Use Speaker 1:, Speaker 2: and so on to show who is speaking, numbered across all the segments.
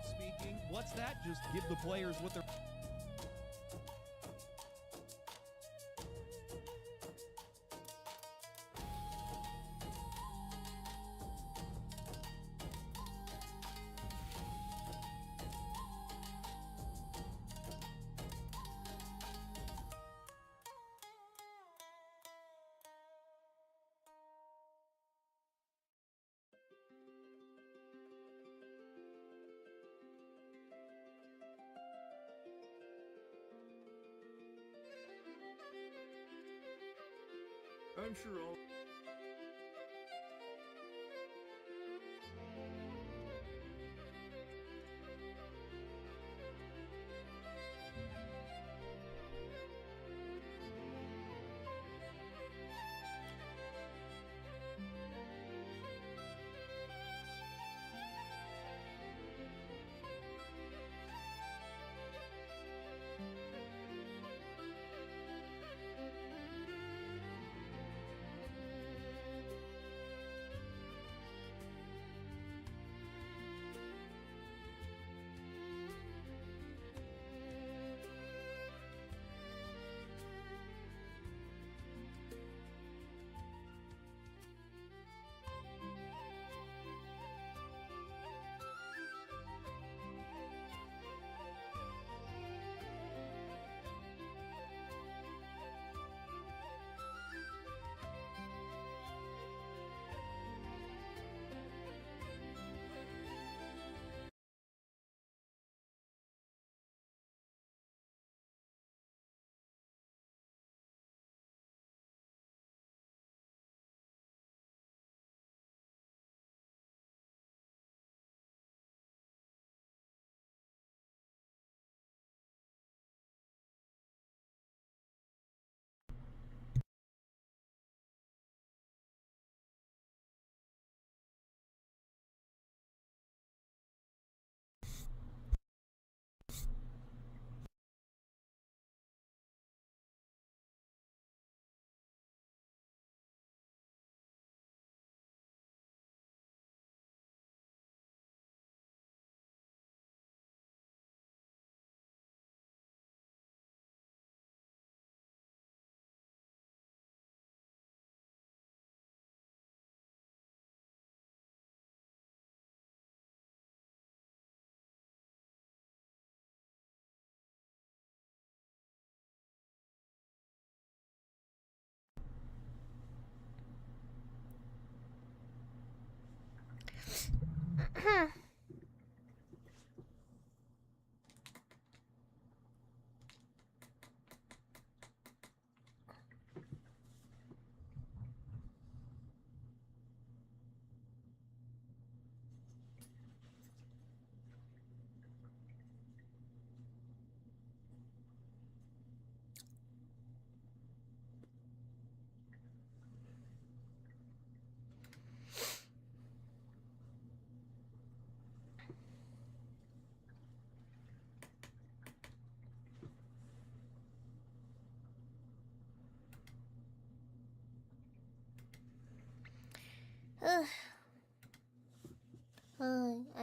Speaker 1: speaking. What's that? Just give the players what they're...
Speaker 2: I'm sure all...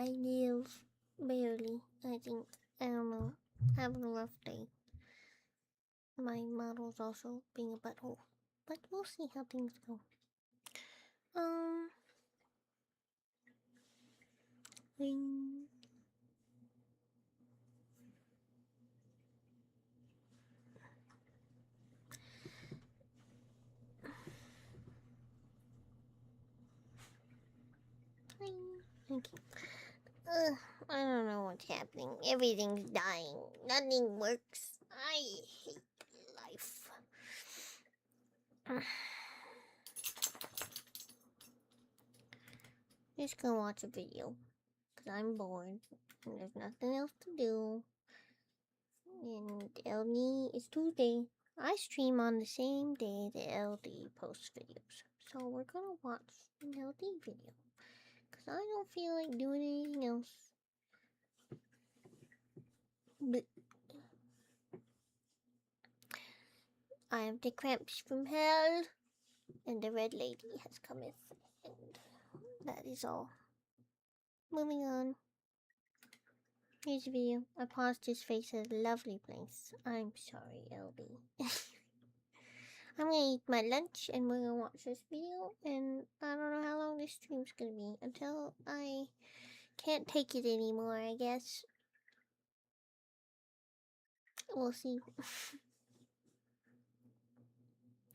Speaker 3: I live barely. I think, I don't know, having a rough day. My model's also being a butthole, but we'll see how things go. Um, ring. Ring. Okay. I don't know what's happening. Everything's dying. Nothing works. I hate life. Just gonna watch a video. Because I'm bored. And there's nothing else to do. And LD is Tuesday. I stream on the same day the LD posts videos. So we're gonna watch an LD video. Because I don't feel like doing anything else. But I have the cramps from hell. And the red lady has cometh. And that is all. Moving on. Here's a video. I paused his face at a lovely place. I'm sorry, LB. I'm gonna eat my lunch and we're gonna watch this video, and I don't know how long this stream's gonna be until I can't take it anymore, I guess. We'll see.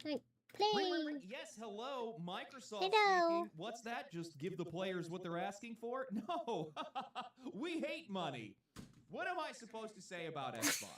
Speaker 3: Alright, play!
Speaker 1: Yes, hello, Microsoft
Speaker 3: Hello.
Speaker 1: speaking. What's that? Just give the players what they're asking for? No, we hate money. What am I supposed to say about Xbox?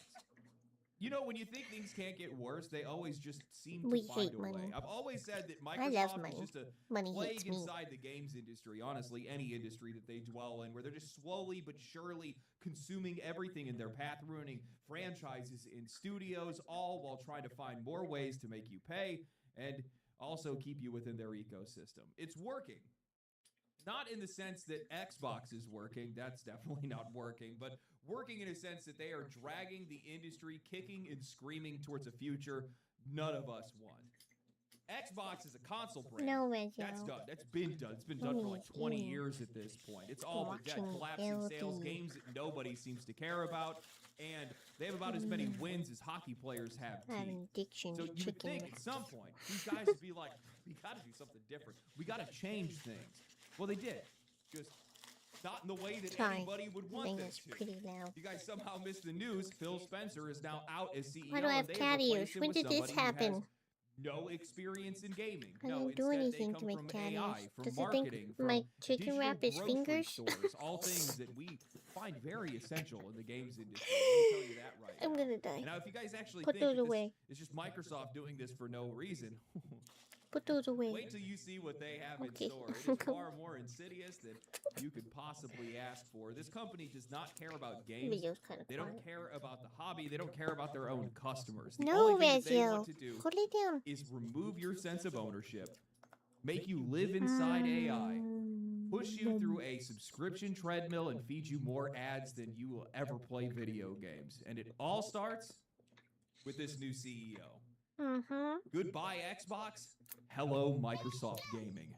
Speaker 1: You know, when you think things can't get worse, they always just seem to
Speaker 3: We
Speaker 1: find
Speaker 3: hate
Speaker 1: a way.
Speaker 3: money.
Speaker 1: I've always said that
Speaker 3: I love
Speaker 1: Microsoft
Speaker 3: money.
Speaker 1: is just a
Speaker 3: Money
Speaker 1: plague
Speaker 3: hates me.
Speaker 1: inside the games industry, honestly, any industry that they dwell in, where they're just slowly but surely consuming everything in their path, ruining franchises in studios, all while trying to find more ways to make you pay and also keep you within their ecosystem. It's working. Not in the sense that Xbox is working, that's definitely not working, but working in a sense that they are dragging the industry, kicking and screaming towards a future none of us want. Xbox is a console brand.
Speaker 3: No, Reggie.
Speaker 1: That's done. That's been done. It's been done for like 20
Speaker 3: Ew.
Speaker 1: years at this point. It's all been dead.
Speaker 3: Watching
Speaker 1: Collapsing sales,
Speaker 3: LD.
Speaker 1: games that nobody seems to care about, and they have about as many wins as hockey players have
Speaker 3: I have
Speaker 1: teeth.
Speaker 3: an addiction
Speaker 1: So
Speaker 3: to
Speaker 1: you would
Speaker 3: chicken
Speaker 1: think at some point these guys would be like, we got to do something different. We got to change things. Well, they did. Just not in the way that
Speaker 3: Sorry.
Speaker 1: anybody would
Speaker 3: I
Speaker 1: want
Speaker 3: think
Speaker 1: them
Speaker 3: it's
Speaker 1: to.
Speaker 3: pretty loud.
Speaker 1: You guys somehow missed the news. Phil Spencer is now out as CEO.
Speaker 3: Why do I have
Speaker 1: and they
Speaker 3: cat
Speaker 1: replaced
Speaker 3: ears?
Speaker 1: him
Speaker 3: When
Speaker 1: with
Speaker 3: did this
Speaker 1: somebody who has
Speaker 3: happen?
Speaker 1: no experience in gaming.
Speaker 3: I
Speaker 1: No,
Speaker 3: didn't do
Speaker 1: instead
Speaker 3: anything
Speaker 1: they
Speaker 3: to
Speaker 1: come
Speaker 3: make
Speaker 1: from
Speaker 3: cat
Speaker 1: AI,
Speaker 3: ears.
Speaker 1: from
Speaker 3: Does it think
Speaker 1: marketing,
Speaker 3: my
Speaker 1: from
Speaker 3: chicken
Speaker 1: digital
Speaker 3: wrap is
Speaker 1: grocery
Speaker 3: fingers?
Speaker 1: stores, all things that we find very essential in the games industry. Let me tell you that right
Speaker 3: I'm
Speaker 1: now.
Speaker 3: gonna die.
Speaker 1: Now, if you guys actually
Speaker 3: Put
Speaker 1: think
Speaker 3: those
Speaker 1: that
Speaker 3: away.
Speaker 1: this is just Microsoft doing this for no reason,
Speaker 3: Put those away.
Speaker 1: wait till you see what they have
Speaker 3: Okay.
Speaker 1: in store. It is far more insidious than you could possibly ask for. This company does not care about games.
Speaker 3: Video's kind of
Speaker 1: They don't
Speaker 3: quiet.
Speaker 1: care about the hobby. They don't care about their own customers. The
Speaker 3: No,
Speaker 1: only thing that they
Speaker 3: Reggie.
Speaker 1: want to do
Speaker 3: Put it down.
Speaker 1: is remove your sense of ownership, make you live inside AI, push you through a subscription treadmill, and feed you more ads than you will ever play video games. And it all starts with this new CEO.
Speaker 3: Mm-hmm.
Speaker 1: Goodbye, Xbox. Hello, Microsoft Gaming.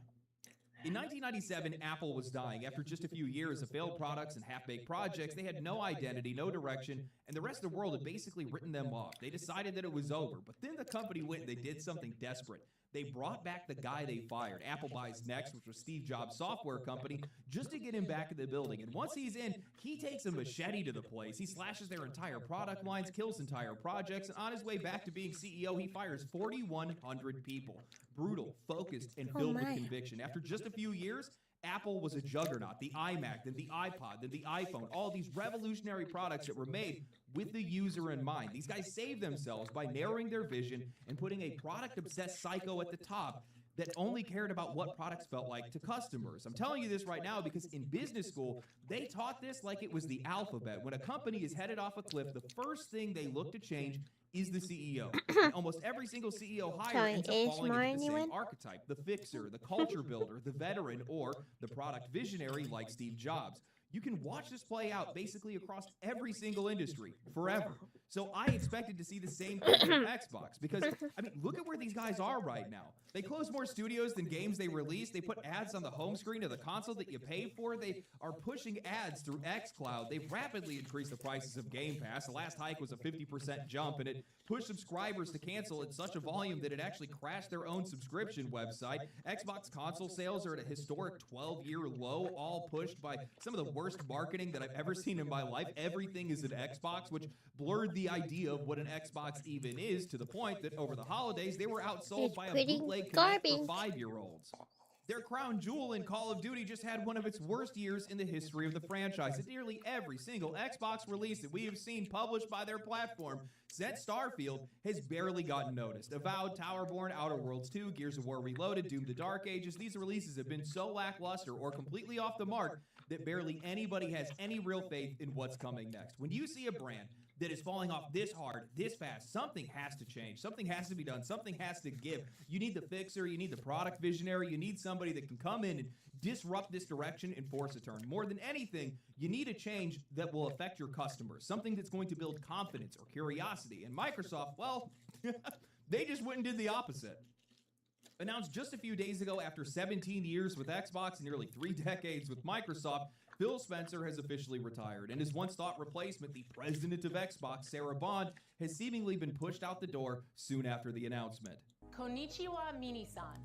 Speaker 1: In 1997, Apple was dying. After just a few years of failed products and half-baked projects, they had no identity, no direction, and the rest of the world had basically written them off. They decided that it was over, but then the company went and they did something desperate. They brought back the guy they fired. Apple buys Next, which was Steve Jobs' software company, just to get him back in the building. And once he's in, he takes a machete to the place. He slashes their entire product lines, kills entire projects, and on his way back to being CEO, he fires 4,100 people. Brutal, focused, and filled with
Speaker 3: my.
Speaker 1: conviction. After just a few years, Apple was a juggernaut. The iMac, then the iPod, then the iPhone, all these revolutionary products that were made with the user in mind. These guys saved themselves by narrowing their vision and putting a product-obsessed psycho at the top that only cared about what products felt like to customers. I'm telling you this right now because in business school, they taught this like it was the alphabet. When a company is headed off a cliff, the first thing they look to change is the CEO. And almost every single CEO hired
Speaker 3: Sorry,
Speaker 1: ends up falling
Speaker 3: ASMR
Speaker 1: into the same
Speaker 3: anyone?
Speaker 1: archetype: the fixer, the culture builder, the veteran, or the product visionary like Steve Jobs. You can watch this play out basically across every single industry forever. So I expected to see the same thing with Xbox because, I mean, look at where these guys are right now. They close more studios than games they release. They put ads on the home screen of the console that you pay for. They are pushing ads through xCloud. They've rapidly increased the prices of Game Pass. The last hike was a 50% jump, and it pushed subscribers to cancel at such a volume that it actually crashed their own subscription website. Xbox console sales are at a historic 12-year low, all pushed by some of the worst marketing that I've ever seen in my life. Everything is an Xbox, which blurred the idea of what an Xbox even is, to the point that over the holidays, they were outsold
Speaker 3: It's
Speaker 1: by a
Speaker 3: pretty
Speaker 1: bootleg Kinect
Speaker 3: garbage.
Speaker 1: for 5-year-olds. Their crown jewel in Call of Duty just had one of its worst years in the history of the franchise. And nearly every single Xbox release that we have seen published by their platform since Starfield has barely gotten noticed. Avowed, Towerborn, Outer Worlds 2, Gears of War Reloaded, Doom the Dark Ages, these releases have been so lackluster or completely off the mark that barely anybody has any real faith in what's coming next. When you see a brand that is falling off this hard, this fast, something has to change. Something has to be done. Something has to give. You need the fixer. You need the product visionary. You need somebody that can come in and disrupt this direction and force a turn. More than anything, you need a change that will affect your customers, something that's going to build confidence or curiosity. And Microsoft, well, they just went and did the opposite. Announced just a few days ago, after 17 years with Xbox and nearly 3 decades with Microsoft, Phil Spencer has officially retired, and his once thought replacement, the president of Xbox, Sarah Bond, has seemingly been pushed out the door soon after the announcement.
Speaker 4: Konnichiwa Minisan.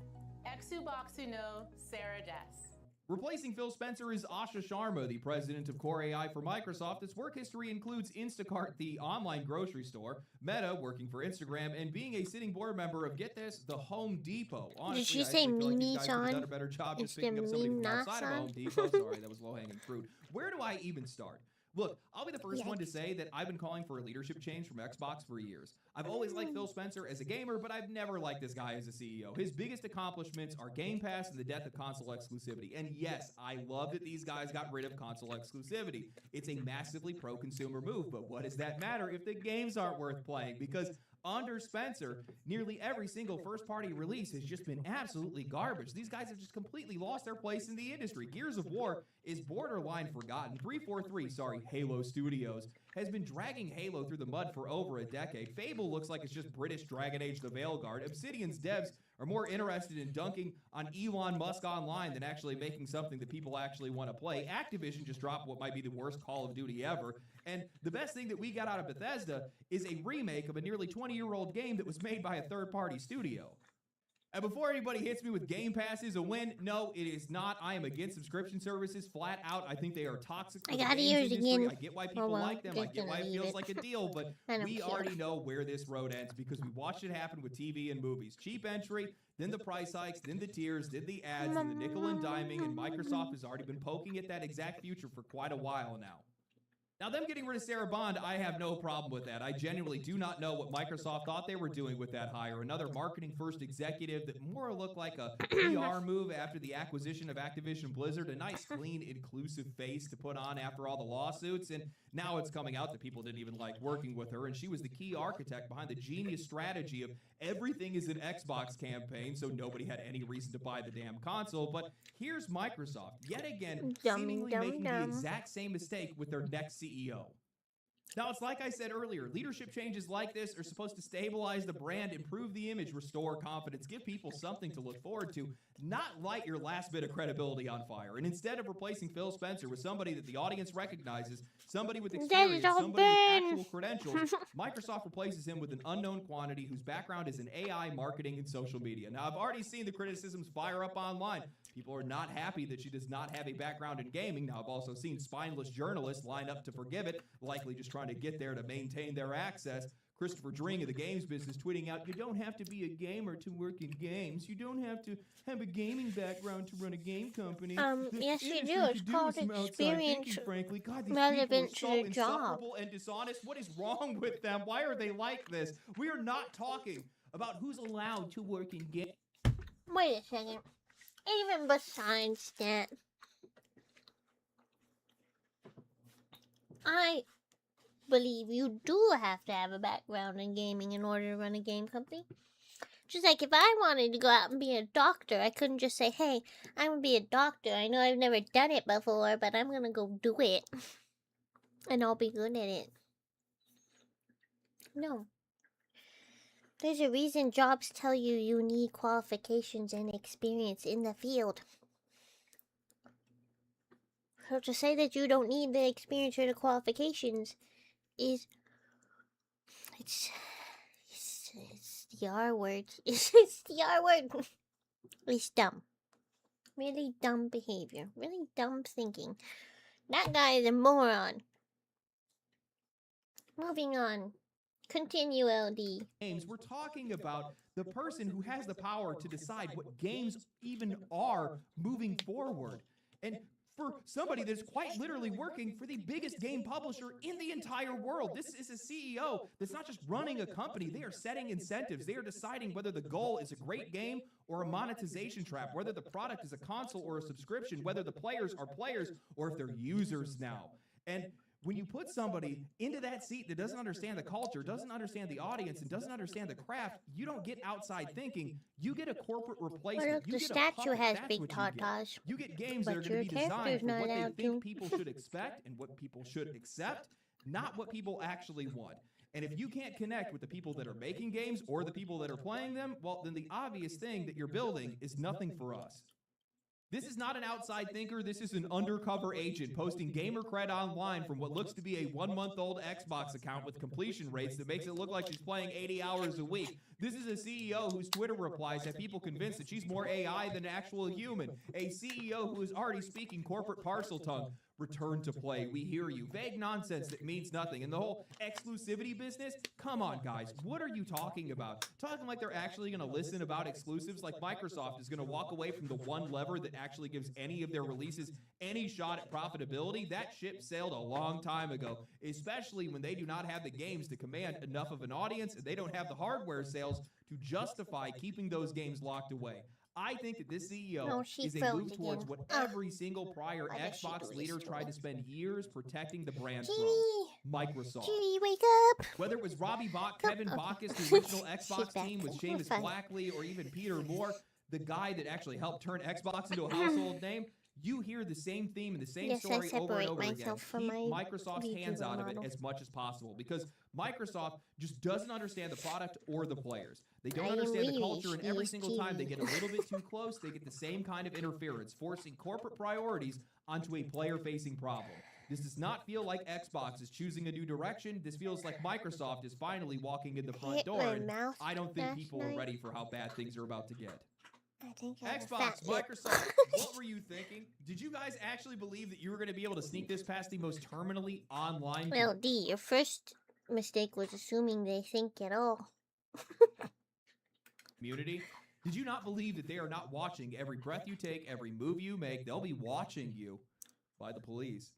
Speaker 4: Exuboxu no Sarah Des.
Speaker 1: Replacing Phil Spencer is Asha Sharma, the president of Core AI for Microsoft. Its work history includes Instacart, the online grocery store, Meta, working for Instagram, and being a sitting board member of, get this, the Home Depot. Honestly,
Speaker 3: Did she
Speaker 1: I
Speaker 3: say
Speaker 1: actually feel like these guys could have
Speaker 3: Mimi-san
Speaker 1: done a better job just
Speaker 3: instead
Speaker 1: picking up
Speaker 3: of
Speaker 1: somebody from outside of
Speaker 3: Mina-san?
Speaker 1: Home Depot. Sorry, that was low-hanging fruit. Where do I even start? Look, I'll be the first one to say that I've been calling for a leadership change from Xbox for years. I've always liked Phil Spencer as a gamer, but I've never liked this guy as a CEO. His biggest accomplishments are Game Pass and the death of console exclusivity. And yes, I love that these guys got rid of console exclusivity. It's a massively pro-consumer move, but what does that matter if the games aren't worth playing? Because under Spencer, nearly every single first-party release has just been absolutely garbage. These guys have just completely lost their place in the industry. Gears of War is borderline forgotten. 343, Halo Studios, has been dragging Halo through the mud for over a decade. Fable looks like it's just British Dragon Age the Veilguard. Obsidian's devs are more interested in dunking on Elon Musk online than actually making something that people actually want to play. Activision just dropped what might be the worst Call of Duty ever. And the best thing that we got out of Bethesda is a remake of a nearly 20-year-old game that was made by a third-party studio. And before anybody hits me with Game Pass is a win, no, it is not. I am against subscription services flat out. I think they are toxic for the games industry. I get why people like them. I get why it feels like a deal, but we already know where this road ends because we watched it happen with TV and movies. Cheap entry, then the price hikes, then the tiers, then the ads, then the nickel and diming, and Microsoft has already been poking at that exact future for quite a while now. Now, them getting rid of Sarah Bond, I have no problem with that. I genuinely do not know what Microsoft thought they were doing with that hire. Another marketing-first executive that more looked like a PR move after the acquisition of Activision Blizzard. A nice, clean, inclusive face to put on after all the lawsuits. And now it's coming out that people didn't even like working with her. And she was the key architect behind the genius strategy of everything is an Xbox campaign, so nobody had any reason to buy the damn console. But here's Microsoft, yet again, seemingly making the exact same mistake with their next CEO. Now, it's like I said earlier, leadership changes like this are supposed to stabilize the brand, improve the image, restore confidence, give people something to look forward to, not light your last bit of credibility on fire. And instead of replacing Phil Spencer with somebody that the audience recognizes, somebody with experience, somebody with actual credentials, Microsoft replaces him with an unknown quantity whose background is in AI, marketing, and social media. Now, I've already seen the criticisms fire up online. People are not happy that she does not have a background in gaming. Now, I've also seen spineless journalists line up to forgive it, likely just trying to get there to maintain their access. Christopher Dring of the games business tweeting out, "You don't have to be a gamer to work in games. You don't have to have a gaming background to run a game company."
Speaker 3: Yes, you do. It's called experience
Speaker 1: frankly. God, these
Speaker 3: relevant
Speaker 1: people are so
Speaker 3: to the job.
Speaker 1: insufferable and dishonest. What is wrong with them? Why are they like this? We are not talking about who's allowed to work in games.
Speaker 3: Wait a second. Even besides that, I believe you do have to have a background in gaming in order to run a game company. Just like if I wanted to go out and be a doctor, I couldn't just say, "Hey, I'm gonna be a doctor. I know I've never done it before, but I'm gonna go do it. And I'll be good at it." No. There's a reason jobs tell you you need qualifications and experience in the field. So to say that you don't need the experience or the qualifications is... It's the R word. It's the R word. It's dumb. Really dumb behavior. Really dumb thinking. That guy is a moron. Moving on. Continue, LD.
Speaker 1: Games, we're talking about the person who has the power to decide what games even are moving forward. And for somebody that's quite literally working for the biggest game publisher in the entire world. This is a CEO that's not just running a company. They are setting incentives. They are deciding whether the goal is a great game or a monetization trap, whether the product is a console or a subscription, whether the players are players or if they're users now. And when you put somebody into that seat that doesn't understand the culture, doesn't understand the audience, and doesn't understand the craft, you don't get outside thinking. You get a corporate replacement.
Speaker 3: Well, the statue has big tatas.
Speaker 1: You get games that are going to be designed for what they think people should expect and what people should accept, not what people actually want. And if you can't connect with the people that are making games or the people that are playing them, well, then the obvious thing that you're building is nothing for us. This is not an outside thinker. This is an undercover agent posting gamer cred online from what looks to be a 1-month-old Xbox account with completion rates that makes it look like she's playing 80 hours a week. This is a CEO whose Twitter replies have people convinced that she's more AI than an actual human. A CEO who is already speaking corporate parcel tongue. Return to play. We hear you. Vague nonsense that means nothing. And the whole exclusivity business? Come on, guys. What are you talking about? Talking like they're actually going to listen about exclusives, like Microsoft is going to walk away from the one lever that actually gives any of their releases any shot at profitability? That ship sailed a long time ago, especially when they do not have the games to command enough of an audience and they don't have the hardware sales to justify keeping those games locked away. I think that this CEO
Speaker 3: No, she
Speaker 1: is a
Speaker 3: froze
Speaker 1: move towards
Speaker 3: again.
Speaker 1: what
Speaker 3: Ah.
Speaker 1: every single prior
Speaker 3: Why does she
Speaker 1: Xbox
Speaker 3: do this
Speaker 1: leader
Speaker 3: to
Speaker 1: tried
Speaker 3: me?
Speaker 1: to spend years protecting the brand
Speaker 3: Kitty!
Speaker 1: from. Microsoft.
Speaker 3: Kitty, wake up!
Speaker 1: Whether it was Robbie Bach,
Speaker 3: Come-
Speaker 1: Kevin
Speaker 3: okay.
Speaker 1: Bacchus, the original
Speaker 3: She's
Speaker 1: Xbox
Speaker 3: back.
Speaker 1: team with
Speaker 3: We're
Speaker 1: Seamus
Speaker 3: fine.
Speaker 1: Blackley, or even Peter Moore, the guy that actually helped turn Xbox into a household name, you hear the same theme and the same
Speaker 3: Yes, I
Speaker 1: story over and
Speaker 3: separate
Speaker 1: over again.
Speaker 3: myself from
Speaker 1: Keep
Speaker 3: my
Speaker 1: Microsoft's hands
Speaker 3: VTuber
Speaker 1: out of it
Speaker 3: model.
Speaker 1: as much as possible because Microsoft just doesn't understand the product or the players. They don't
Speaker 3: I am
Speaker 1: understand the
Speaker 3: really
Speaker 1: culture, and every single time they
Speaker 3: ESG.
Speaker 1: get a little bit too close, they get the same kind of interference, forcing corporate priorities onto a player-facing problem. This does not feel like Xbox is choosing a new direction. This feels like Microsoft is finally walking in the front
Speaker 3: Hit
Speaker 1: door,
Speaker 3: my
Speaker 1: and
Speaker 3: mouth
Speaker 1: I don't think
Speaker 3: last
Speaker 1: people are
Speaker 3: night.
Speaker 1: ready for how bad things are about to get.
Speaker 3: I think I have a
Speaker 1: Xbox,
Speaker 3: fat lip.
Speaker 1: Microsoft, what were you thinking? Did you guys actually believe that you were going to be able to sneak this past the most terminally online
Speaker 3: Well, D, your first mistake was assuming they think at all.
Speaker 1: community? Did you not believe that they are not watching every breath you take, every move you make? They'll be watching you by the police.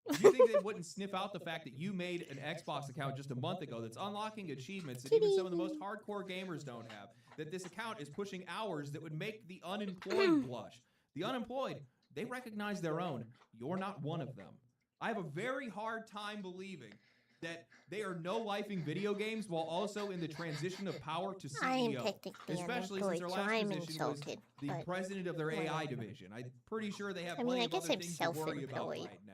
Speaker 1: Do you think they wouldn't sniff out the fact that you made an Xbox account just a month ago that's unlocking achievements that even some of the most hardcore gamers don't have? That this account is pushing hours that would make the unemployed blush. The unemployed, they recognize their own. You're not one of them. I have a very hard time believing that they are no-lifing video games while also in the transition of power to CEO.
Speaker 3: I am technically
Speaker 1: Especially
Speaker 3: unemployed,
Speaker 1: since their
Speaker 3: so
Speaker 1: last
Speaker 3: I'm
Speaker 1: position was
Speaker 3: insulted.
Speaker 1: the
Speaker 3: but
Speaker 1: president of their AI
Speaker 3: whatever.
Speaker 1: division. I'm pretty sure they have
Speaker 3: I mean,
Speaker 1: plenty
Speaker 3: I
Speaker 1: of
Speaker 3: guess
Speaker 1: other
Speaker 3: I'm
Speaker 1: things to worry about
Speaker 3: self-employed.
Speaker 1: right now.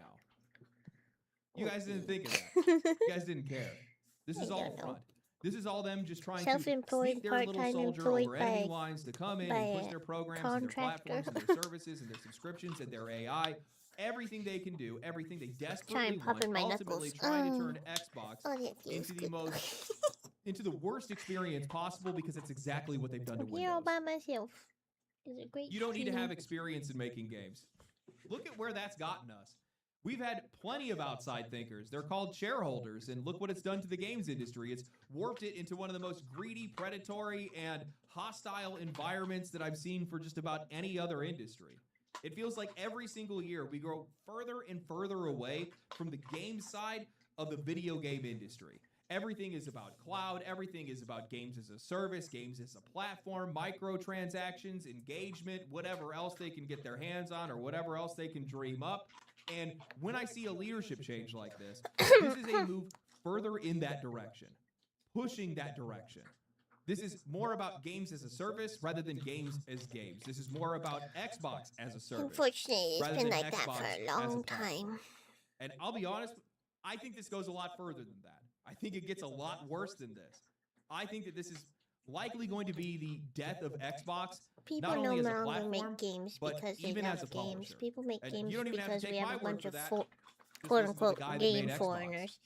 Speaker 1: You guys didn't think of that. You guys didn't care. This is
Speaker 3: I
Speaker 1: all
Speaker 3: don't know.
Speaker 1: front. This is all them just trying to
Speaker 3: Self-employed,
Speaker 1: sneak their little
Speaker 3: part-time
Speaker 1: soldier
Speaker 3: employed
Speaker 1: over enemy
Speaker 3: by-
Speaker 1: lines to come in
Speaker 3: by
Speaker 1: and push
Speaker 3: a
Speaker 1: their programs and their
Speaker 3: contractor.
Speaker 1: platforms and their services and their subscriptions and their AI. Everything they can do, everything they desperately
Speaker 3: pop
Speaker 1: want,
Speaker 3: in my
Speaker 1: ultimately
Speaker 3: knuckles.
Speaker 1: trying to
Speaker 3: Oh.
Speaker 1: turn Xbox
Speaker 3: Oh, that feels
Speaker 1: into the
Speaker 3: good.
Speaker 1: most into the worst experience possible because that's exactly what they've done to
Speaker 3: I'm here all
Speaker 1: Windows.
Speaker 3: by myself. It's a great
Speaker 1: You don't need to
Speaker 3: stream.
Speaker 1: have experience in making games. Look at where that's gotten us. We've had plenty of outside thinkers. They're called shareholders, and look what it's done to the games industry. It's warped it into one of the most greedy, predatory, and hostile environments that I've seen for just about any other industry. It feels like every single year we grow further and further away from the game side of the video game industry. Everything is about cloud. Everything is about games as a service, games as a platform, microtransactions, engagement, whatever else they can get their hands on or whatever else they can dream up. And when I see a leadership change like this is a move further in that direction, pushing that direction. This is more about games as a service rather than games as games. This is more about Xbox as a service.
Speaker 3: Unfortunately, it's
Speaker 1: rather
Speaker 3: been
Speaker 1: than
Speaker 3: like that
Speaker 1: Xbox
Speaker 3: for
Speaker 1: as
Speaker 3: a
Speaker 1: a
Speaker 3: long
Speaker 1: platform.
Speaker 3: time.
Speaker 1: And I'll be honest, I think this goes a lot further than that. I think it gets a lot worse than this. I think that this is likely going to be the death of Xbox.
Speaker 3: People
Speaker 1: Not
Speaker 3: no
Speaker 1: only as a
Speaker 3: longer
Speaker 1: platform,
Speaker 3: make games
Speaker 1: but
Speaker 3: because they
Speaker 1: even as
Speaker 3: love
Speaker 1: a
Speaker 3: games.
Speaker 1: publisher.
Speaker 3: People make
Speaker 1: And
Speaker 3: games
Speaker 1: you don't even have to
Speaker 3: because
Speaker 1: take
Speaker 3: we have
Speaker 1: my
Speaker 3: a
Speaker 1: word
Speaker 3: bunch
Speaker 1: for
Speaker 3: of
Speaker 1: that.
Speaker 3: quote
Speaker 1: Just listen to the
Speaker 3: unquote
Speaker 1: guy that
Speaker 3: game
Speaker 1: made Xbox.
Speaker 3: foreigners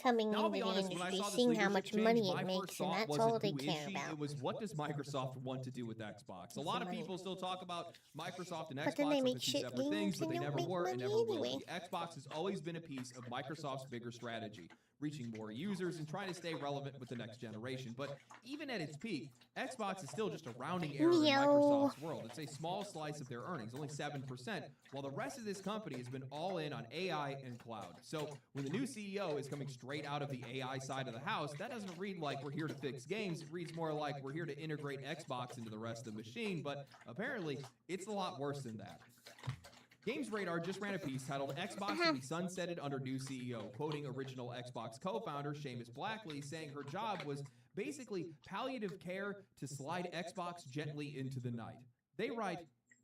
Speaker 3: coming
Speaker 1: Now, I'll
Speaker 3: into
Speaker 1: be
Speaker 3: the
Speaker 1: honest, when I
Speaker 3: industry,
Speaker 1: saw this
Speaker 3: seeing how
Speaker 1: leadership
Speaker 3: much
Speaker 1: change,
Speaker 3: money
Speaker 1: my
Speaker 3: it makes,
Speaker 1: first
Speaker 3: and
Speaker 1: thought
Speaker 3: that's
Speaker 1: wasn't
Speaker 3: all they
Speaker 1: who is
Speaker 3: care
Speaker 1: she,
Speaker 3: about.
Speaker 1: it was what does Microsoft want to do with Xbox? A lot of
Speaker 3: money.
Speaker 1: people still talk about Microsoft and
Speaker 3: But then
Speaker 1: Xbox
Speaker 3: they
Speaker 1: like
Speaker 3: make
Speaker 1: the two
Speaker 3: shit
Speaker 1: separate things,
Speaker 3: games
Speaker 1: but
Speaker 3: and
Speaker 1: they
Speaker 3: don't
Speaker 1: never
Speaker 3: make
Speaker 1: were and
Speaker 3: money
Speaker 1: never will
Speaker 3: anyway.
Speaker 1: be. Xbox has always been a piece of Microsoft's bigger strategy, reaching more users and trying to stay relevant with the next generation. But even at its peak, Xbox is still just a rounding error in
Speaker 3: Neo.
Speaker 1: Microsoft's world. It's a small slice of their earnings, only 7%, while the rest of this company has been all in on AI and cloud. So when the new CEO is coming straight out of the AI side of the house, that doesn't read like we're here to fix games. It reads more like we're here to integrate Xbox into the rest of the machine, but apparently it's a lot worse than that. Games Radar just ran a piece titled Xbox will be sunsetted under new CEO, quoting original Xbox co-founder Seamus Blackley, saying her job was basically palliative care to slide Xbox gently into the night. They write,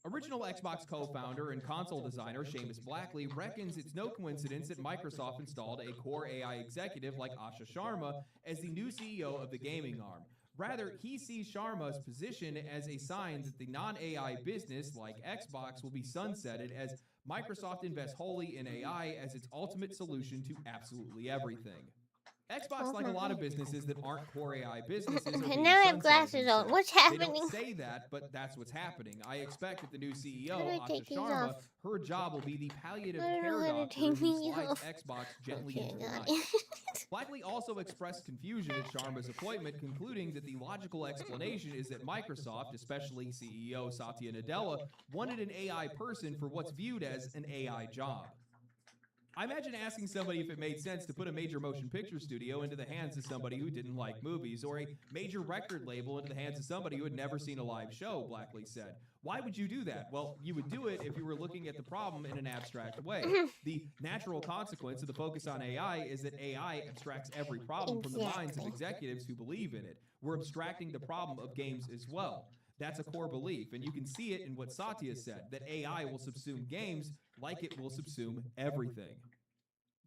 Speaker 1: original Xbox co-founder and console designer Seamus Blackley reckons it's no coincidence that Microsoft installed a core AI executive like Asha Sharma as the new CEO of the gaming arm. Rather, he sees Sharma's position as a sign that the non-AI business, like Xbox, will be sunsetted as Microsoft invests wholly in AI as its ultimate solution to absolutely everything. Xbox, like a lot of businesses that aren't core AI businesses, are being
Speaker 3: Now I have
Speaker 1: sunsetted
Speaker 3: glasses on.
Speaker 1: instead.
Speaker 3: What's
Speaker 1: They
Speaker 3: happening?
Speaker 1: don't say that, but that's what's happening. I expect that the new CEO,
Speaker 3: How do I
Speaker 1: Asha
Speaker 3: take these
Speaker 1: Sharma,
Speaker 3: off?
Speaker 1: her job will be the palliative
Speaker 3: I don't
Speaker 1: care
Speaker 3: know how to
Speaker 1: doctor
Speaker 3: take
Speaker 1: who
Speaker 3: these
Speaker 1: slides
Speaker 3: off.
Speaker 1: Xbox gently
Speaker 3: Okay,
Speaker 1: into the
Speaker 3: got
Speaker 1: night.
Speaker 3: it.
Speaker 1: Blackley also expressed confusion at Sharma's appointment, concluding that the logical explanation is that Microsoft, especially CEO Satya Nadella, wanted an AI person for what's viewed as an AI job. I imagine asking somebody if it made sense to put a major motion picture studio into the hands of somebody who didn't like movies, or a major record label into the hands of somebody who had never seen a live show, Blackley said. Why would you do that? Well, you would do it if you were looking at the problem in an abstract way. The natural consequence of the focus on AI is that AI abstracts every problem from the minds of
Speaker 3: Exactly.
Speaker 1: executives who believe in it. We're abstracting the problem of games as well. That's a core belief, and you can see it in what Satya said, that AI will subsume games like it will subsume everything.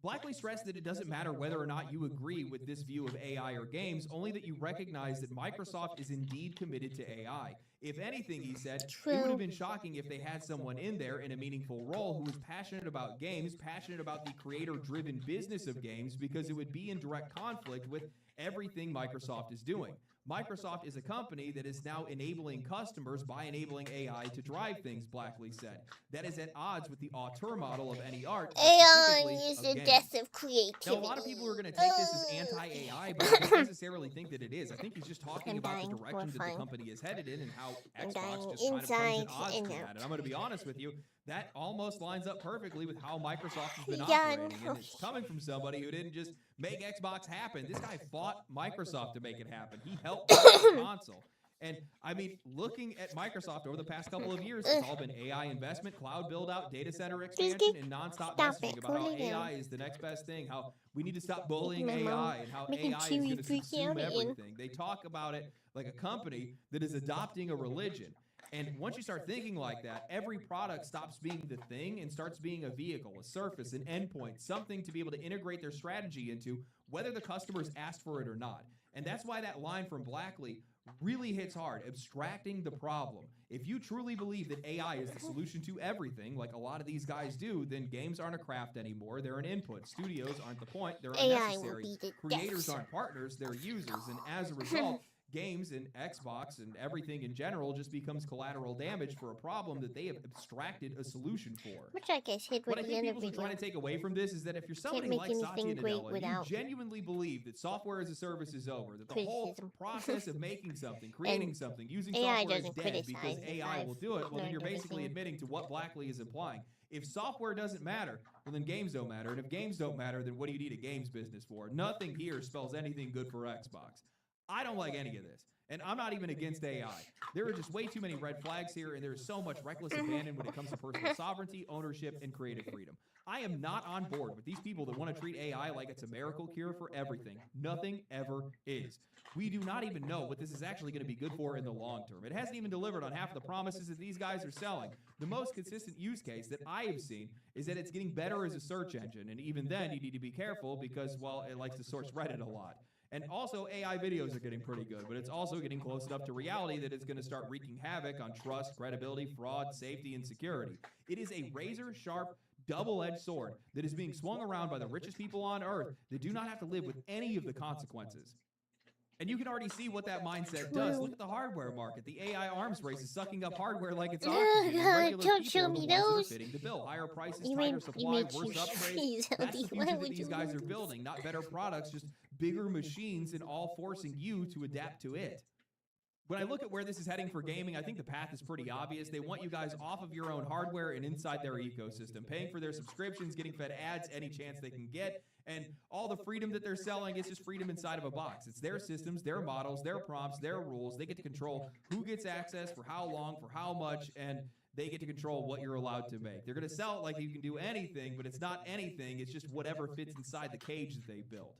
Speaker 1: Blackley stressed that it doesn't matter whether or not you agree with this view of AI or games, only that you recognize that Microsoft is indeed committed to AI. If anything, he said, it would
Speaker 3: True.
Speaker 1: have been shocking if they had someone in there in a meaningful role who was passionate about games, passionate about the creator-driven business of games, because it would be in direct conflict with everything Microsoft is doing. Microsoft is a company that is now enabling customers by enabling AI to drive things, Blackley said. That is at odds with the auteur model of any art, but
Speaker 3: AI
Speaker 1: specifically
Speaker 3: is
Speaker 1: of
Speaker 3: the
Speaker 1: games.
Speaker 3: death of creativity.
Speaker 1: Now, a lot of people are going to take this as anti-AI, but I don't necessarily think that it is. I think he's just talking
Speaker 3: I'm
Speaker 1: about
Speaker 3: dying.
Speaker 1: the
Speaker 3: We're
Speaker 1: direction that the
Speaker 3: fine.
Speaker 1: company is headed in and how
Speaker 3: I'm
Speaker 1: Xbox
Speaker 3: dying
Speaker 1: just kind of comes
Speaker 3: inside
Speaker 1: at odds
Speaker 3: and
Speaker 1: to
Speaker 3: out.
Speaker 1: that. And I'm going to be honest with you, that almost lines up perfectly with how Microsoft has been
Speaker 3: Yeah,
Speaker 1: operating.
Speaker 3: no.
Speaker 1: And it's coming from somebody who didn't just make Xbox happen. This guy fought Microsoft to make it happen. He helped make the console. And I mean, looking at Microsoft over the past couple of years, it's all been AI investment, cloud build out, data center expansion, and nonstop
Speaker 3: Stop
Speaker 1: messaging
Speaker 3: it.
Speaker 1: about how
Speaker 3: Cool it down.
Speaker 1: AI is the next best thing, how we need to stop bullying
Speaker 3: My mom
Speaker 1: AI, and how
Speaker 3: making
Speaker 1: AI is
Speaker 3: Chewy
Speaker 1: going to
Speaker 3: freak
Speaker 1: subsume
Speaker 3: out again.
Speaker 1: everything. They talk about it like a company that is adopting a religion. And once you start thinking like that, every product stops being the thing and starts being a vehicle, a surface, an endpoint, something to be able to integrate their strategy into, whether the customers ask for it or not. And that's why that line from Blackley really hits hard, abstracting the problem. If you truly believe that AI is the solution to everything, like a lot of these guys do, then games aren't a craft anymore. They're an input. Studios aren't the point. They're
Speaker 3: AI will
Speaker 1: unnecessary.
Speaker 3: be the
Speaker 1: Creators
Speaker 3: death.
Speaker 1: aren't partners. They're users. And as a result, games and Xbox and everything in general just becomes collateral damage for a problem that they have abstracted a solution for.
Speaker 3: Which I guess hit
Speaker 1: What
Speaker 3: with
Speaker 1: I
Speaker 3: the
Speaker 1: think
Speaker 3: end of
Speaker 1: people should try
Speaker 3: video.
Speaker 1: to take away from this is that if you're somebody
Speaker 3: make
Speaker 1: like Satya
Speaker 3: anything great
Speaker 1: Nadella, and you
Speaker 3: without
Speaker 1: genuinely believe that software as a service is over, that the whole
Speaker 3: criticism.
Speaker 1: process of making something, creating something, using
Speaker 3: AI
Speaker 1: software is
Speaker 3: doesn't
Speaker 1: dead because
Speaker 3: criticize it.
Speaker 1: AI will do it, well, then you're
Speaker 3: learned
Speaker 1: basically
Speaker 3: everything.
Speaker 1: admitting to what Blackley is implying. If software doesn't matter, well, then games don't matter. And if games don't matter, then what do you need a games business for? Nothing here spells anything good for Xbox. I don't like any of this. And I'm not even against AI. There are just way too many red flags here, and there is so much reckless abandon when it comes to personal sovereignty, ownership, and creative freedom. I am not on board with these people that want to treat AI like it's a miracle cure for everything. Nothing ever is. We do not even know what this is actually going to be good for in the long term. It hasn't even delivered on half of the promises that these guys are selling. The most consistent use case that I have seen is that it's getting better as a search engine, and even then you need to be careful because, well, it likes to source Reddit a lot. And also, AI videos are getting pretty good, but it's also getting close enough to reality that it's going to start wreaking havoc on trust, credibility, fraud, safety, and security. It is a razor-sharp, double-edged sword that is being swung around by the richest people on Earth that do not have to live with any of the consequences. And you can already see what that mindset does. Look at the hardware market. The AI arms race is sucking up hardware like it's oxygen. And regular
Speaker 3: Don't
Speaker 1: people
Speaker 3: show
Speaker 1: are the
Speaker 3: me
Speaker 1: ones that are
Speaker 3: those.
Speaker 1: fitting the bill. Higher prices,
Speaker 3: You
Speaker 1: tighter
Speaker 3: made
Speaker 1: supply, worse
Speaker 3: you
Speaker 1: upgrades.
Speaker 3: freeze,
Speaker 1: That's the
Speaker 3: Ellie.
Speaker 1: future
Speaker 3: Why
Speaker 1: that
Speaker 3: would
Speaker 1: these
Speaker 3: you
Speaker 1: guys
Speaker 3: do
Speaker 1: are
Speaker 3: this?
Speaker 1: building. Not better products, just bigger machines, and all forcing you to adapt to it. When I look at where this is heading for gaming, I think the path is pretty obvious. They want you guys off of your own hardware and inside their ecosystem, paying for their subscriptions, getting fed ads any chance they can get, and all the freedom that they're selling is just freedom inside of a box. It's their systems, their models, their prompts, their rules. They get to control who gets access, for how long, for how much, and they get to control what you're allowed to make. They're going to sell it like you can do anything, but it's not anything. It's just whatever fits inside the cage that they built.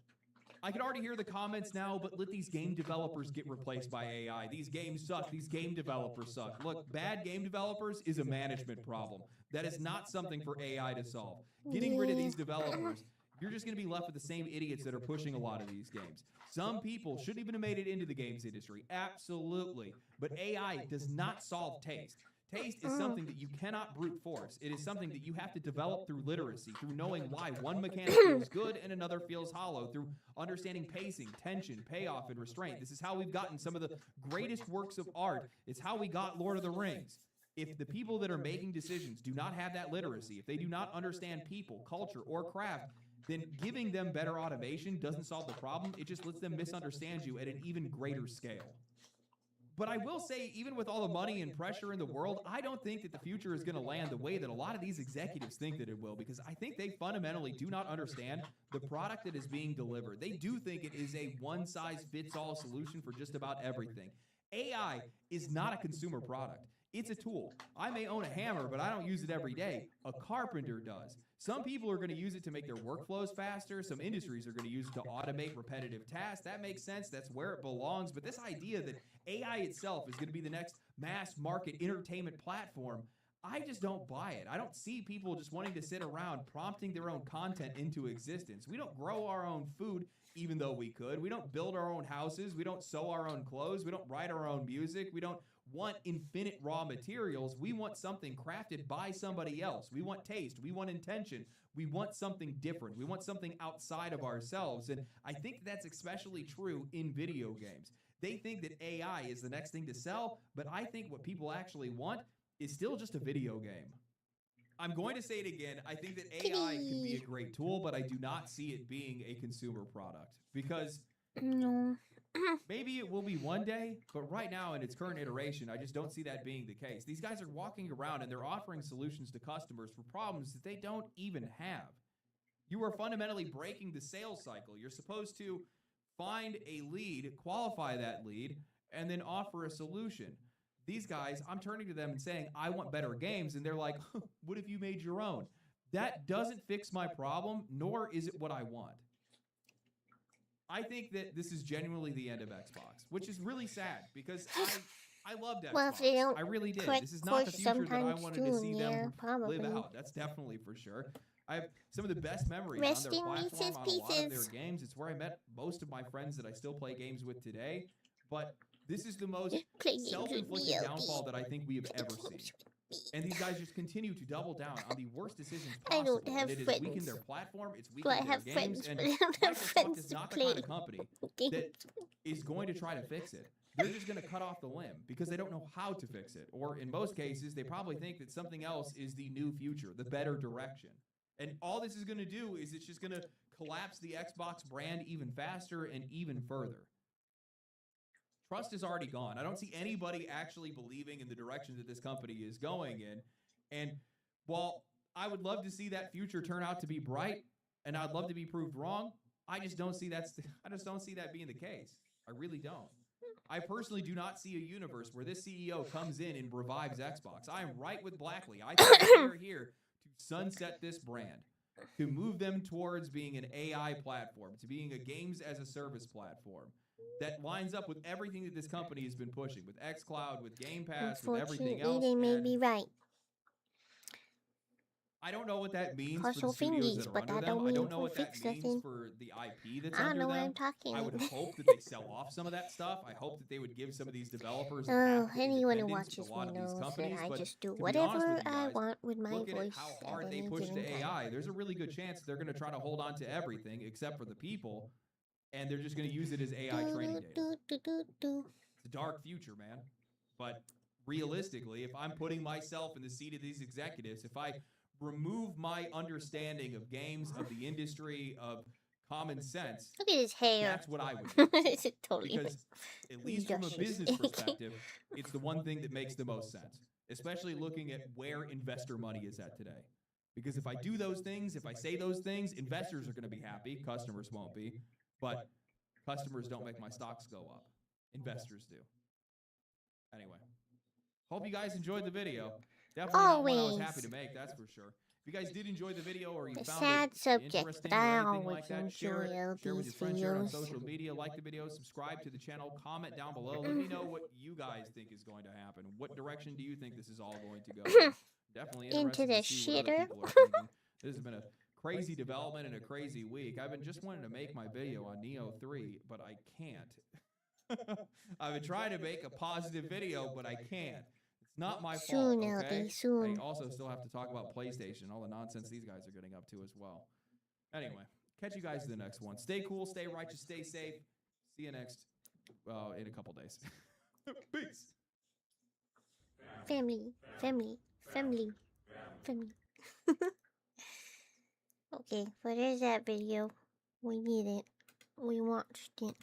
Speaker 1: I can already hear the comments now, but let these game developers get replaced by AI. These games suck. These game developers suck. Look, bad game developers is a management problem. That is not something for AI to solve. Getting rid of these developers, you're just going to be left with the same idiots that are pushing a lot of these games. Some people shouldn't even have made it into the games industry. Absolutely. But AI does not solve taste. Taste is something that you cannot brute force. It is something that you have to develop through literacy, through knowing why one mechanic feels good and another feels hollow, through understanding pacing, tension, payoff, and restraint. This is how we've gotten some of the greatest works of art. It's how we got Lord of the Rings. If the people that are making decisions do not have that literacy, if they do not understand people, culture, or craft, then giving them better automation doesn't solve the problem. It just lets them misunderstand you at an even greater scale. But I will say, even with all the money and pressure in the world, I don't think that the future is going to land the way that a lot of these executives think that it will, because I think they fundamentally do not understand the product that is being delivered. They do think it is a one-size-fits-all solution for just about everything. AI is not a consumer product. It's a tool. I may own a hammer, but I don't use it every day. A carpenter does. Some people are going to use it to make their workflows faster. Some industries are going to use it to automate repetitive tasks. That makes sense. That's where it belongs. But this idea that AI itself is going to be the next mass market entertainment platform, I just don't buy it. I don't see people just wanting to sit around prompting their own content into existence. We don't grow our own food, even though we could. We don't build our own houses. We don't sew our own clothes. We don't write our own music. We don't want infinite raw materials. We want something crafted by somebody else. We want taste. We want intention. We want something different. We want something outside of ourselves. And I think that's especially true in video games. They think that AI is the next thing to sell, but I think what people actually want is still just a video game. I'm going to say it again. I think that AI can be a great tool, but I do not see it being a consumer product, because
Speaker 3: No.
Speaker 1: maybe it will be one day, but right now in its current iteration, I just don't see that being the case. These guys are walking around and they're offering solutions to customers for problems that they don't even have. You are fundamentally breaking the sales cycle. You're supposed to find a lead, qualify that lead, and then offer a solution. These guys, I'm turning to them and saying, I want better games, and they're like, what if you made your own? That doesn't fix my problem, nor is it what I want. I think that this is genuinely the end of Xbox, which is really sad, because I loved Xbox.
Speaker 3: Well, if they don't
Speaker 1: I really did.
Speaker 3: correct
Speaker 1: This is not the
Speaker 3: course
Speaker 1: future that I
Speaker 3: sometime
Speaker 1: wanted to see
Speaker 3: soon, yeah,
Speaker 1: them
Speaker 3: probably.
Speaker 1: live out. That's definitely for sure. I have some of the best memories
Speaker 3: Rest
Speaker 1: on their
Speaker 3: in
Speaker 1: platform,
Speaker 3: Reese's
Speaker 1: on a lot of their
Speaker 3: Pieces.
Speaker 1: games. It's where I met most of my friends that I still play games with today. But this is the most
Speaker 3: Play games with
Speaker 1: self-inflicted
Speaker 3: me,
Speaker 1: downfall that I think we have
Speaker 3: Play
Speaker 1: ever
Speaker 3: games
Speaker 1: seen.
Speaker 3: with me.
Speaker 1: And these guys just continue to double down on the worst decisions
Speaker 3: I
Speaker 1: possible.
Speaker 3: don't have
Speaker 1: and it has weakened
Speaker 3: friends.
Speaker 1: their platform, it's
Speaker 3: Do I
Speaker 1: weakened
Speaker 3: have
Speaker 1: their
Speaker 3: friends,
Speaker 1: games, and
Speaker 3: but I don't have
Speaker 1: Microsoft
Speaker 3: friends
Speaker 1: is
Speaker 3: to
Speaker 1: not the kind
Speaker 3: play
Speaker 1: of company
Speaker 3: games.
Speaker 1: that is going to try to fix it. They're just going to cut off the limb because they don't know how to fix it. Or in most cases, they probably think that something else is the new future, the better direction. And all this is going to do is it's just going to collapse the Xbox brand even faster and even further. Trust is already gone. I don't see anybody actually believing in the direction that this company is going in. And while I would love to see that future turn out to be bright, and I'd love to be proved wrong, I just don't see that being the case. I really don't. I personally do not see a universe where this CEO comes in and revives Xbox. I am right with Blackley. I think they're here to sunset this brand, to move them towards being an AI platform, to being a games as a service platform that lines up with everything that this company has been pushing, with xCloud, with Game Pass, with everything else.
Speaker 3: Unfortunately, they may
Speaker 1: and
Speaker 3: be right.
Speaker 1: I don't know what that means
Speaker 3: Cross
Speaker 1: for
Speaker 3: your
Speaker 1: the studios that
Speaker 3: fingers,
Speaker 1: are
Speaker 3: but
Speaker 1: under
Speaker 3: that
Speaker 1: them.
Speaker 3: don't
Speaker 1: I
Speaker 3: mean
Speaker 1: don't know
Speaker 3: to
Speaker 1: what that
Speaker 3: fix
Speaker 1: means
Speaker 3: nothing.
Speaker 1: for the IP that's
Speaker 3: I don't
Speaker 1: under
Speaker 3: know what
Speaker 1: them.
Speaker 3: I'm talking
Speaker 1: I would
Speaker 3: about.
Speaker 1: hope that they sell off some of that stuff. I hope that they would give some of these developers
Speaker 3: Oh,
Speaker 1: path to
Speaker 3: anyone who
Speaker 1: independence with
Speaker 3: watches
Speaker 1: a lot
Speaker 3: me
Speaker 1: of these
Speaker 3: knows that
Speaker 1: companies.
Speaker 3: I
Speaker 1: But
Speaker 3: just do
Speaker 1: to be honest
Speaker 3: whatever
Speaker 1: with you
Speaker 3: I
Speaker 1: guys,
Speaker 3: want with my
Speaker 1: look at
Speaker 3: voice
Speaker 1: how
Speaker 3: at
Speaker 1: hard they
Speaker 3: any
Speaker 1: push
Speaker 3: given
Speaker 1: to
Speaker 3: time.
Speaker 1: AI. There's a really good chance that they're going to try to hold on to everything except for the people, and they're just going to use it as AI training data. It's a dark future, man. But realistically, if I'm putting myself in the seat of these executives, if I remove my understanding of games, of the industry, of common sense,
Speaker 3: Look at his hair.
Speaker 1: that's what I would do.
Speaker 3: It's totally
Speaker 1: Because at least from a
Speaker 3: Josh's.
Speaker 1: business perspective, it's the one thing that makes the most sense, especially looking at where investor money is at today. Because if I do those things, if I say those things, investors are going to be happy. Customers won't be. But customers don't make my stocks go up. Investors do. Anyway, hope you guys enjoyed the video. Definitely not one I was happy to make, that's for sure. If you guys did enjoy the video or you
Speaker 3: A
Speaker 1: found
Speaker 3: sad
Speaker 1: it
Speaker 3: subject,
Speaker 1: interesting
Speaker 3: but
Speaker 1: or
Speaker 3: I
Speaker 1: anything
Speaker 3: always
Speaker 1: like that, share
Speaker 3: enjoy
Speaker 1: it. Share with your
Speaker 3: these
Speaker 1: friends, share it on
Speaker 3: videos.
Speaker 1: social media, like the video, subscribe to the channel, comment down below. Let me know what you guys think is going to happen. What direction do you think this is all going to go? Definitely
Speaker 3: Into
Speaker 1: interested
Speaker 3: the
Speaker 1: to see what other
Speaker 3: shitter.
Speaker 1: people are thinking. This has been a crazy development in a crazy week. I've been just wanting to make my video on Neo 3, but I can't. I've been trying to make a positive video, but I can't. It's not my fault,
Speaker 3: Soon,
Speaker 1: okay?
Speaker 3: LD, soon.
Speaker 1: I also still have to talk about PlayStation, all the nonsense these guys are getting up to as well. Anyway, catch you guys in the next one. Stay cool, stay righteous, stay safe. See you next, in a couple days. Peace.
Speaker 3: Family, family, family, family. Okay, so there's that video. We did it. We watched it.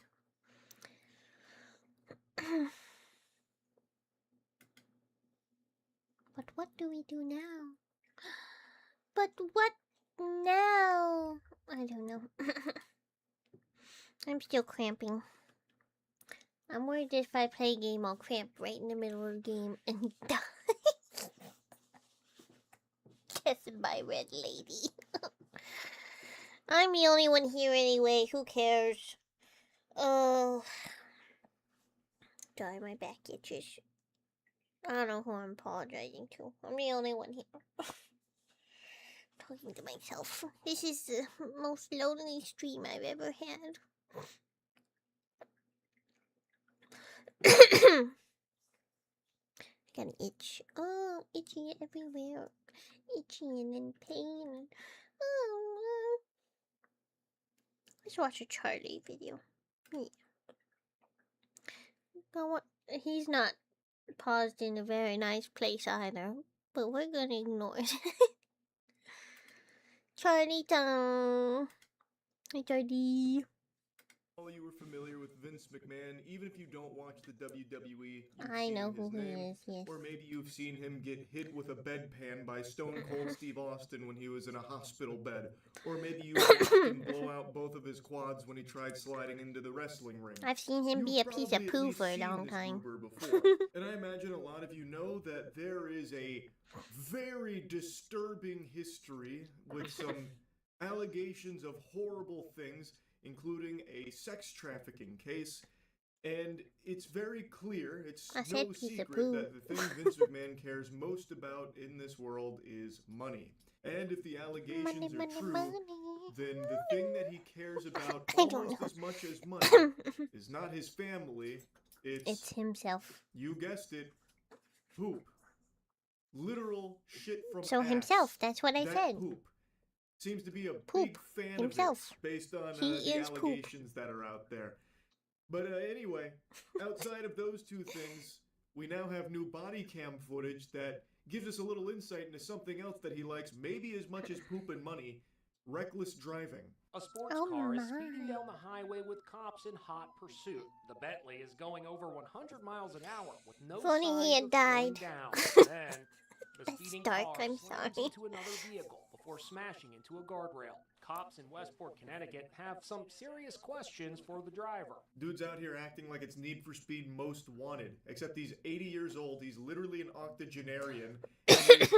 Speaker 3: But what do we do now? But what now? I don't know. I'm still cramping. I'm worried if I play a game, I'll cramp right in the middle of the game and die. Kissed by Red Lady. I'm the only one here anyway. Who cares? Oh. Sorry, my back itches. I don't know who I'm apologizing to. I'm the only one here. Talking to myself. This is the most lonely stream I've ever had. Got an itch. Oh, itchy everywhere. Itchy and in pain. Oh, let's watch a Charlie video. Yeah. Now what? He's not paused in a very nice place either, but we're gonna ignore it. Charlie time. Hi, Charlie.
Speaker 2: All you were familiar with Vince McMahon, even if you don't watch the WWE.
Speaker 3: I know who
Speaker 2: his
Speaker 3: he
Speaker 2: name,
Speaker 3: is, yes.
Speaker 2: Or maybe you've seen him get hit with a bedpan by Stone Cold Steve Austin when he was in a hospital bed. Or maybe you watched him blow out both of his quads when he tried sliding into the wrestling ring.
Speaker 3: I've seen him be a
Speaker 2: You've
Speaker 3: piece of
Speaker 2: probably
Speaker 3: poo
Speaker 2: at
Speaker 3: for a
Speaker 2: least seen
Speaker 3: long
Speaker 2: this
Speaker 3: time.
Speaker 2: goober before. And I imagine a lot of you know that there is a very disturbing history with some allegations of horrible things, including a sex trafficking case. And it's very clear, it's
Speaker 3: I
Speaker 2: no
Speaker 3: said piece of
Speaker 2: secret
Speaker 3: poo.
Speaker 2: that the thing Vince McMahon cares most about in this world is money. And if the allegations
Speaker 3: Money,
Speaker 2: are
Speaker 3: money,
Speaker 2: true,
Speaker 3: money.
Speaker 2: then the thing that he cares about
Speaker 3: I don't
Speaker 2: almost
Speaker 3: know.
Speaker 2: as much as money is not his family,
Speaker 3: It's himself.
Speaker 2: you guessed it, poop. Literal shit from
Speaker 3: So
Speaker 2: ass.
Speaker 3: himself, that's what I
Speaker 2: That
Speaker 3: said.
Speaker 2: poop seems to be a
Speaker 3: Poop.
Speaker 2: big fan
Speaker 3: Himself.
Speaker 2: of it based on
Speaker 3: He
Speaker 2: the
Speaker 3: is poop.
Speaker 2: allegations that are out there. But anyway, outside of those two things, we now have new body cam footage that gives us a little insight into something else that he likes maybe as much as poop and money: reckless driving.
Speaker 5: A sports
Speaker 3: Oh
Speaker 5: car is
Speaker 3: my.
Speaker 5: speeding down the highway with cops in hot pursuit. The Bentley is going over 100 miles an hour with no
Speaker 3: Funny
Speaker 5: signs
Speaker 3: he had
Speaker 5: of slowing
Speaker 3: died.
Speaker 5: down. Then the
Speaker 3: That's
Speaker 5: speeding
Speaker 3: dark,
Speaker 5: car
Speaker 3: I'm
Speaker 5: slams
Speaker 3: sorry.
Speaker 5: into another vehicle before smashing into a guardrail. Cops in Westport, Connecticut have some serious questions for the driver.
Speaker 2: Dude's out here acting like it's Need for Speed Most Wanted, except he's 80 years old, he's literally an octogenarian, and he's just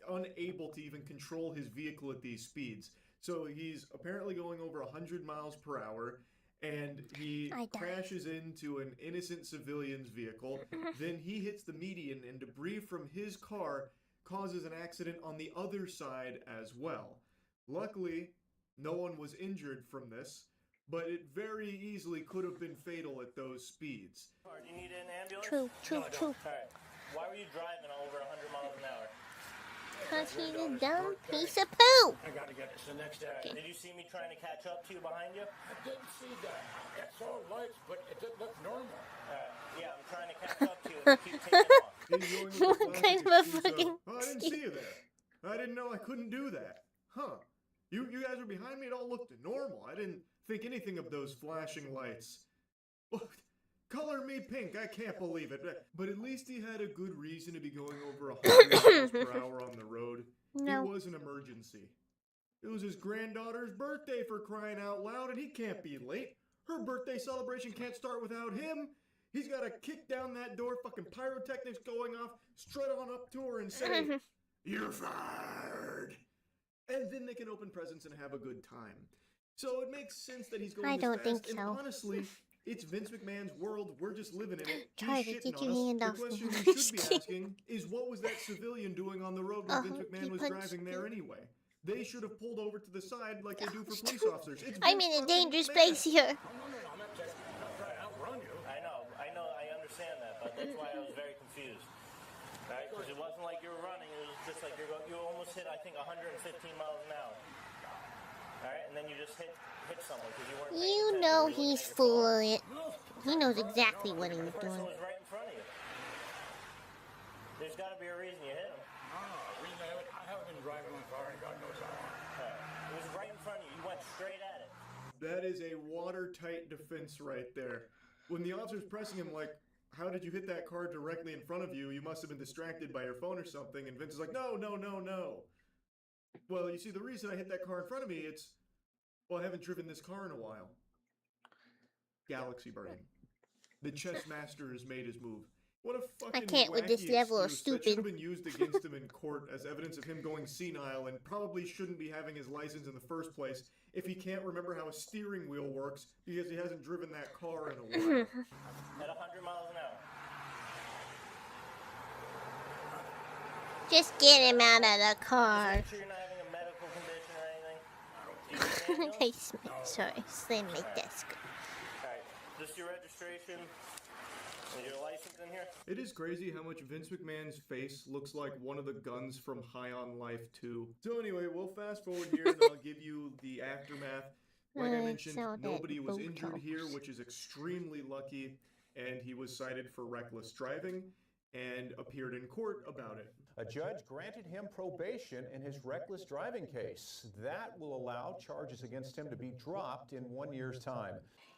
Speaker 2: unable to even control his vehicle at these speeds. So he's apparently going over 100 miles per hour, and he
Speaker 3: I died.
Speaker 2: crashes into an innocent civilian's vehicle. Then he hits the median, and debris from his car causes an accident on the other side as well. Luckily, no one was injured from this, but it very easily could have been fatal at those speeds.
Speaker 6: Do you need an ambulance?
Speaker 3: True, true,
Speaker 6: No, I don't.
Speaker 3: true.
Speaker 6: All right. Why were you driving over 100 miles an hour?
Speaker 3: Cause he's a dumb piece of poo.
Speaker 7: I gotta get to the next
Speaker 6: All right.
Speaker 7: day.
Speaker 6: Did you see me trying to catch up to you behind you?
Speaker 7: I didn't see that. I saw lights, but it didn't look normal.
Speaker 6: All right. Yeah, I'm trying to catch up to you and you keep taking off.
Speaker 2: He's going with the
Speaker 3: What
Speaker 2: classic
Speaker 3: kind of a
Speaker 2: excuse
Speaker 3: fucking
Speaker 2: "Oh, I didn't see you there. I didn't know I couldn't do that. Huh. You guys were behind me, it all looked normal. I didn't think anything of those flashing lights. What? Color me pink, I can't believe it. But at least he had a good reason to be going over 100 miles per hour on the road.
Speaker 3: No.
Speaker 2: It was an emergency. It was his granddaughter's birthday, for crying out loud, and he can't be late. Her birthday celebration can't start without him. He's got to kick down that door, fucking pyrotechnics going off, strut on up to her and say, "You're fired." And then they can open presents and have a good time. So it makes sense that he's going
Speaker 3: I
Speaker 2: this
Speaker 3: don't think
Speaker 2: fast, and
Speaker 3: so.
Speaker 2: honestly, it's Vince McMahon's world. We're just living in it. He's
Speaker 3: Charlie,
Speaker 2: shitting
Speaker 3: get
Speaker 2: on
Speaker 3: your
Speaker 2: us.
Speaker 3: hand
Speaker 2: The
Speaker 3: off me.
Speaker 2: question
Speaker 3: I'm
Speaker 2: we should
Speaker 3: just
Speaker 2: be
Speaker 3: kidding.
Speaker 2: asking is, what was that civilian doing on the road when
Speaker 3: Oh,
Speaker 2: Vince McMahon
Speaker 3: he
Speaker 2: was
Speaker 3: punched
Speaker 2: driving there
Speaker 3: me.
Speaker 2: anyway? They should have pulled over to the side like they do for police officers. It's
Speaker 3: I'm
Speaker 2: Vince
Speaker 3: in a
Speaker 2: fucking
Speaker 3: dangerous
Speaker 2: McMahon.
Speaker 3: place here.
Speaker 7: No, I'm not trying to outrun you.
Speaker 6: I know, I understand that, but that's why I was very confused. Right? Because it wasn't like you were running, it was just like you almost hit, I think, 115 miles an hour. Alright, and then you just hit someone because you weren't paying
Speaker 3: You
Speaker 6: attention.
Speaker 3: know
Speaker 6: You were looking
Speaker 3: he's
Speaker 6: at your phone.
Speaker 3: full of it. He knows exactly what he was
Speaker 6: The person
Speaker 3: doing.
Speaker 6: was right in front of you. There's got to be a reason you hit him.
Speaker 7: I haven't been driving my car in God knows how long.
Speaker 6: It was right in front of you. You went straight at it.
Speaker 2: That is a watertight defense right there. When the officer's pressing him like, how did you hit that car directly in front of you? You must have been distracted by your phone or something. And Vince is like, no. Well, you see, the reason I hit that car in front of me, well, I haven't driven this car in a while. Galaxy brain. The chess master has made his move. What a fucking
Speaker 3: can't with this
Speaker 2: wacky
Speaker 3: level of
Speaker 2: excuse. That should have
Speaker 3: stupid.
Speaker 2: been used against him in court as evidence of him going senile and probably shouldn't be having his license in the first place if he can't remember how a steering wheel works because he hasn't driven that car in a while.
Speaker 6: At 100 miles an hour.
Speaker 3: Just get him out of the car.
Speaker 6: Make sure you're not having a medical condition or anything.
Speaker 3: Hey, sorry, slam my desk.
Speaker 6: Alright, just your registration. Is your license in here?
Speaker 2: It is crazy how much Vince McMahon's face looks like one of the guns from High on Life 2. So anyway, we'll fast forward here and I'll give you the aftermath. Like I
Speaker 3: I
Speaker 2: mentioned,
Speaker 3: saw that
Speaker 2: nobody was injured
Speaker 3: Botox.
Speaker 2: here, which is extremely lucky, and he was cited for reckless driving and appeared in court about it.
Speaker 8: A judge granted him probation in his reckless driving case. That will allow charges against him to be dropped in 1 year's time.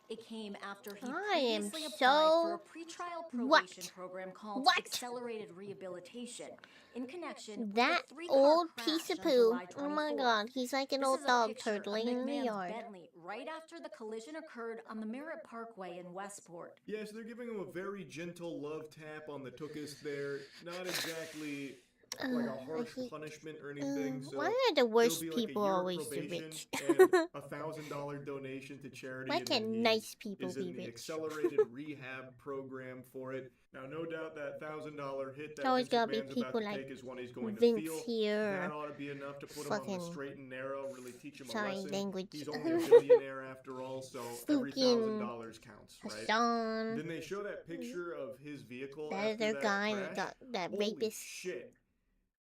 Speaker 9: It came after he
Speaker 3: I am
Speaker 9: previously applied
Speaker 3: so-
Speaker 9: for a pretrial probation
Speaker 3: What?
Speaker 9: program called
Speaker 3: What?
Speaker 9: Accelerated Rehabilitation in connection
Speaker 3: That
Speaker 9: with a three-car
Speaker 3: old
Speaker 9: crash
Speaker 3: piece of
Speaker 9: on
Speaker 3: poo.
Speaker 9: July
Speaker 3: Oh my
Speaker 9: 24th.
Speaker 3: god, he's like an
Speaker 9: This
Speaker 3: old
Speaker 9: is a
Speaker 3: dog
Speaker 9: picture
Speaker 3: turd
Speaker 9: of
Speaker 3: laying in the
Speaker 9: McMahon's
Speaker 3: yard.
Speaker 9: Bentley right after the collision occurred on the Merritt Parkway in Westport.
Speaker 2: Yeah, so they're giving him a very gentle love tap on the tuchus there. Not exactly like a harsh
Speaker 3: I hate-
Speaker 2: punishment or anything. So
Speaker 3: Why are the worst
Speaker 2: it'll be like a
Speaker 3: people
Speaker 2: year of
Speaker 3: always the
Speaker 2: probation
Speaker 3: rich?
Speaker 2: and a $1,000 donation to charity.
Speaker 3: Why
Speaker 2: and
Speaker 3: can't
Speaker 2: then he
Speaker 3: nice people
Speaker 2: is
Speaker 3: be
Speaker 2: in the
Speaker 3: rich?
Speaker 2: accelerated rehab program for it. Now, no doubt that $1,000 hit that
Speaker 3: Always
Speaker 2: Vince
Speaker 3: gotta be
Speaker 2: McMahon's
Speaker 3: people
Speaker 2: about to
Speaker 3: like
Speaker 2: take is one he's going
Speaker 3: Vince
Speaker 2: to feel.
Speaker 3: here.
Speaker 2: That ought to be enough to put him on the
Speaker 3: Fucking-
Speaker 2: straight and narrow, really teach him a
Speaker 3: sorry,
Speaker 2: lesson.
Speaker 3: language.
Speaker 2: He's only a billionaire after all, so every
Speaker 3: Fucking
Speaker 2: $1,000 counts, right?
Speaker 3: Hassan.
Speaker 2: Then they show that picture of his vehicle
Speaker 3: That
Speaker 2: after
Speaker 3: other
Speaker 2: that
Speaker 3: guy
Speaker 2: crash.
Speaker 3: that got that
Speaker 2: Holy
Speaker 3: rapist.
Speaker 2: shit.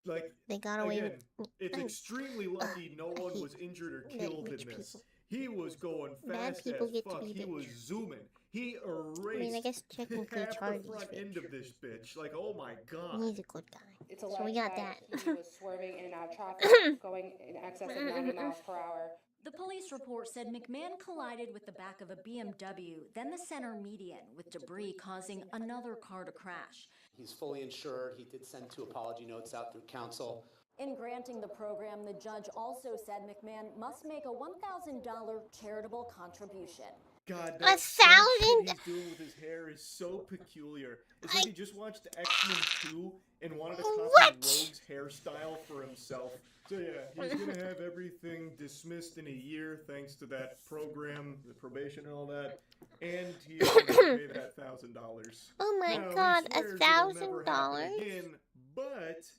Speaker 2: Like,
Speaker 3: They got away
Speaker 2: again,
Speaker 3: with.
Speaker 2: it's
Speaker 3: I-
Speaker 2: extremely lucky no one
Speaker 3: hate
Speaker 2: was injured or
Speaker 3: that
Speaker 2: killed in
Speaker 3: rich
Speaker 2: this.
Speaker 3: people.
Speaker 2: He was going
Speaker 3: Bad
Speaker 2: fast
Speaker 3: people
Speaker 2: as
Speaker 3: get to
Speaker 2: fuck.
Speaker 3: be
Speaker 2: He was
Speaker 3: rich.
Speaker 2: zooming. He erased
Speaker 3: I guess technically
Speaker 2: half the
Speaker 3: Charlie's
Speaker 2: front end
Speaker 3: rich.
Speaker 2: of this bitch. Like, oh my god.
Speaker 3: He's a good guy.
Speaker 10: It's
Speaker 3: So
Speaker 10: alleged
Speaker 3: we got
Speaker 10: that
Speaker 3: that.
Speaker 10: he was swerving in and out of traffic, going in excess of 90 miles per hour.
Speaker 9: The police report said McMahon collided with the back of a BMW, then the center median, with debris causing another car to crash.
Speaker 11: He's fully insured. He did send 2 apology notes out through counsel.
Speaker 9: In granting the program, the judge also said McMahon must make a $1,000 charitable contribution.
Speaker 2: God,
Speaker 3: A
Speaker 2: that shit
Speaker 3: thousand-
Speaker 2: he's doing with his hair is so peculiar. It's like he just watched X-Men 2 and wanted to copy
Speaker 3: What?
Speaker 2: Rogue's hairstyle for himself. So yeah, he's gonna have everything dismissed in a year thanks to that program, the probation and all that, and he's gonna pay that $1,000.
Speaker 3: Oh my
Speaker 2: Now, he
Speaker 3: god,
Speaker 2: swears it'll never happen
Speaker 3: $1,000?
Speaker 2: again, but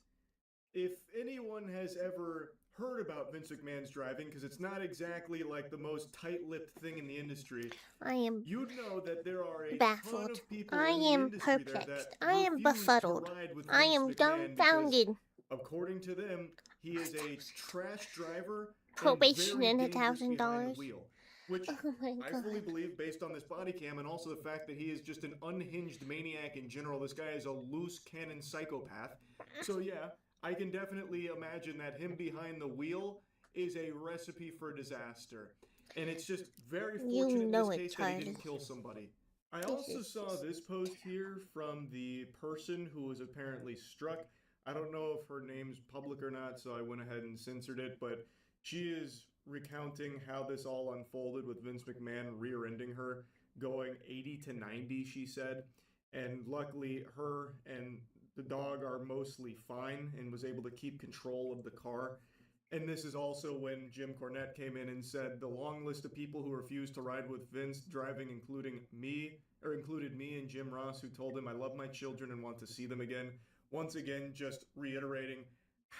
Speaker 2: if anyone has ever heard about Vince McMahon's driving, because it's not exactly like the most tight-lipped thing in the industry,
Speaker 3: I am
Speaker 2: you'd know that there are a ton
Speaker 3: baffled.
Speaker 2: of people
Speaker 3: I
Speaker 2: in the
Speaker 3: am
Speaker 2: industry there
Speaker 3: perplexed.
Speaker 2: that
Speaker 3: I am
Speaker 2: refuse to
Speaker 3: befuddled.
Speaker 2: ride with
Speaker 3: I
Speaker 2: Vince
Speaker 3: am
Speaker 2: McMahon because,
Speaker 3: dumbfounded.
Speaker 2: according to them, he is a trash driver.
Speaker 3: Probation
Speaker 2: and
Speaker 3: and
Speaker 2: very dangerous behind
Speaker 3: $1,000.
Speaker 2: the wheel, which
Speaker 3: Oh my
Speaker 2: I
Speaker 3: god.
Speaker 2: fully believe based on this body cam and also the fact that he is just an unhinged maniac in general. This guy is a loose cannon psychopath. So yeah, I can definitely imagine that him behind the wheel is a recipe for disaster. And it's just very
Speaker 3: You
Speaker 2: fortunate
Speaker 3: know
Speaker 2: in
Speaker 3: it,
Speaker 2: this case that he
Speaker 3: Charlie.
Speaker 2: didn't kill somebody. I
Speaker 3: This
Speaker 2: also
Speaker 3: is
Speaker 2: saw this post here from the person who was apparently struck. I don't know if her name's public or not, so I went ahead and censored it, but she is recounting how this all unfolded with Vince McMahon rear-ending her, going 80 to 90, she said. And luckily, her and the dog are mostly fine and was able to keep control of the car. And this is also when Jim Cornette came in and said the long list of people who refused to ride with Vince driving, included me and Jim Ross, who told him, "I love my children and want to see them again." Once again, just reiterating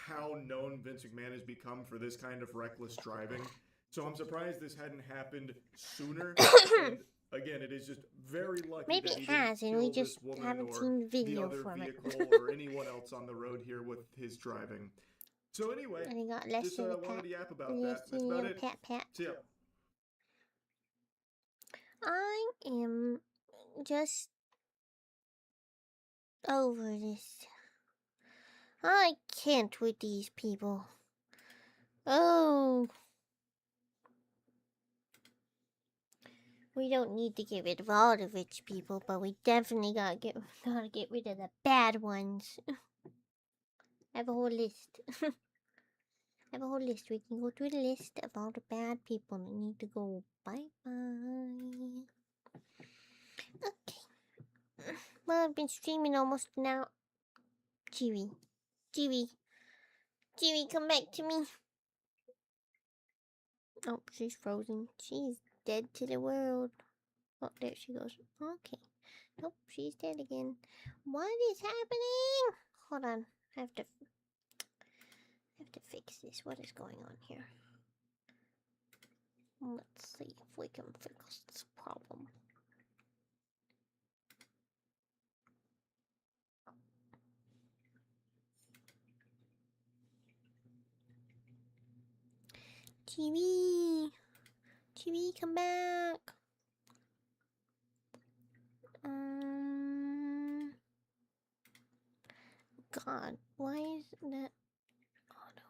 Speaker 2: how known Vince McMahon has become for this kind of reckless driving. So I'm surprised this hadn't happened sooner. And again, it is just very lucky
Speaker 3: Maybe
Speaker 2: that
Speaker 3: it
Speaker 2: he didn't
Speaker 3: has, and we
Speaker 2: kill this
Speaker 3: just
Speaker 2: woman
Speaker 3: haven't
Speaker 2: or
Speaker 3: seen the
Speaker 2: the
Speaker 3: video
Speaker 2: other
Speaker 3: from it.
Speaker 2: vehicle or anyone else on the road here with his driving. So anyway,
Speaker 3: And he got less
Speaker 2: just
Speaker 3: than a
Speaker 2: wanted
Speaker 3: pat.
Speaker 2: to yap about
Speaker 3: Less
Speaker 2: that. That's
Speaker 3: than a
Speaker 2: about
Speaker 3: little
Speaker 2: it.
Speaker 3: pat pat.
Speaker 2: See ya.
Speaker 3: I am just over this. I can't with these people. Oh. We don't need to get rid of all the rich people, but we definitely gotta get rid of the bad ones. I have a whole list. I have a whole list. We can go through the list of all the bad people that need to go. Bye-bye. Okay. Well, I've been streaming almost an hour. Chibi. Chibi. Chibi, come back to me. Oh, she's frozen. She's dead to the world. Oh, there she goes. Okay. Nope, she's dead again. What is happening? Hold on. I have to fix this. What is going on here? Let's see if we can fix this problem. TV! TV, come back! God, why is that auto?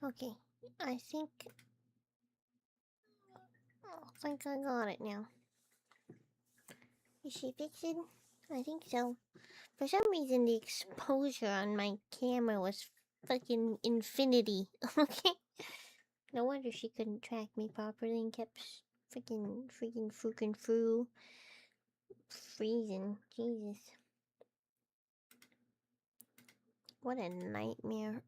Speaker 3: Okay, I think I got it now. Is she fixing? I think so. For some reason, the exposure on my camera was fucking infinity. Okay? No wonder she couldn't track me properly and kept freaking freezing. Jesus. What a nightmare.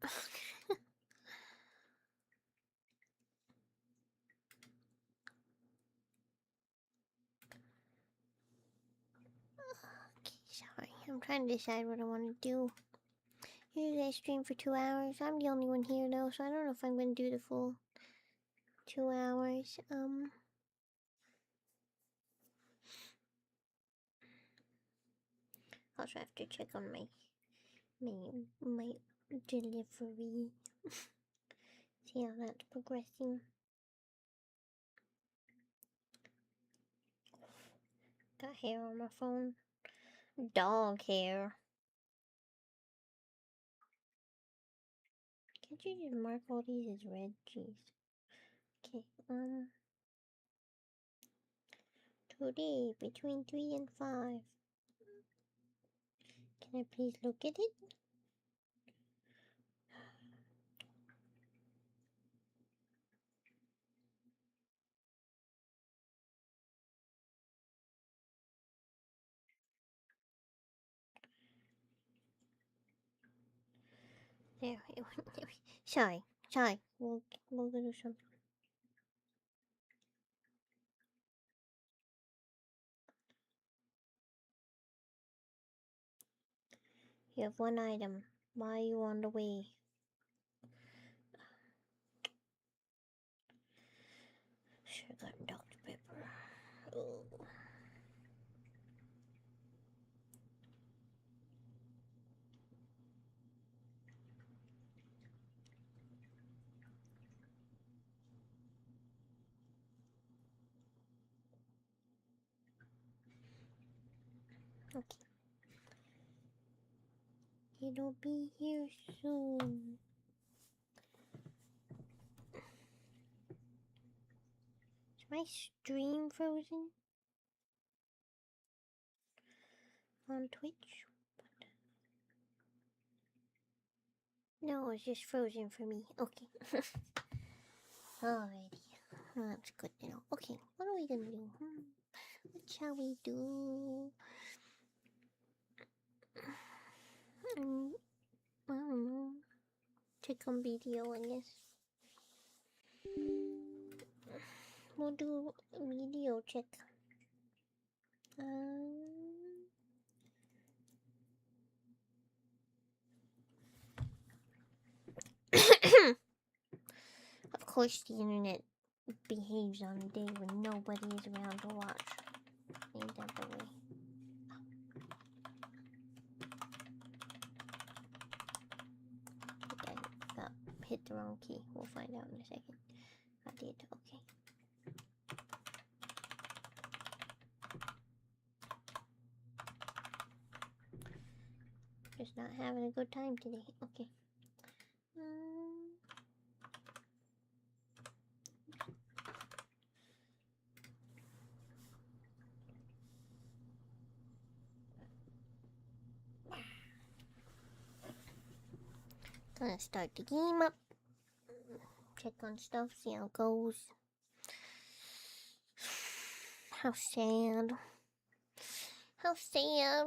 Speaker 3: Okay, sorry. I'm trying to decide what I want to do. Usually I stream for 2 hours. I'm the only one here though, so I don't know if I'm going to do the full 2 hours. Also have to check on my delivery. See how that's progressing. Got hair on my phone. Dog hair. Can't you just mark all these as red? Jeez. Okay, today between 3 and 5. Can I please look at it? There. Sorry. We'll go do something. You have one item. Why are you on the way? Sugar and Dr. Pepper. Oh. Okay. It'll be here soon. Is my stream frozen? On Twitch? No, it's just frozen for me. Okay. Alrighty. That's good to know. Okay, what are we gonna do? What shall we do? I don't know. Check on video, I guess. We'll do a video check. course the internet behaves on a day when nobody is around to watch. Ain't that the way? I got hit the wrong key. We'll find out in a second. I did. Okay. Just not having a good time today. Okay. Gonna start the game up. Check on stuff, see how it goes. How sad. How sad.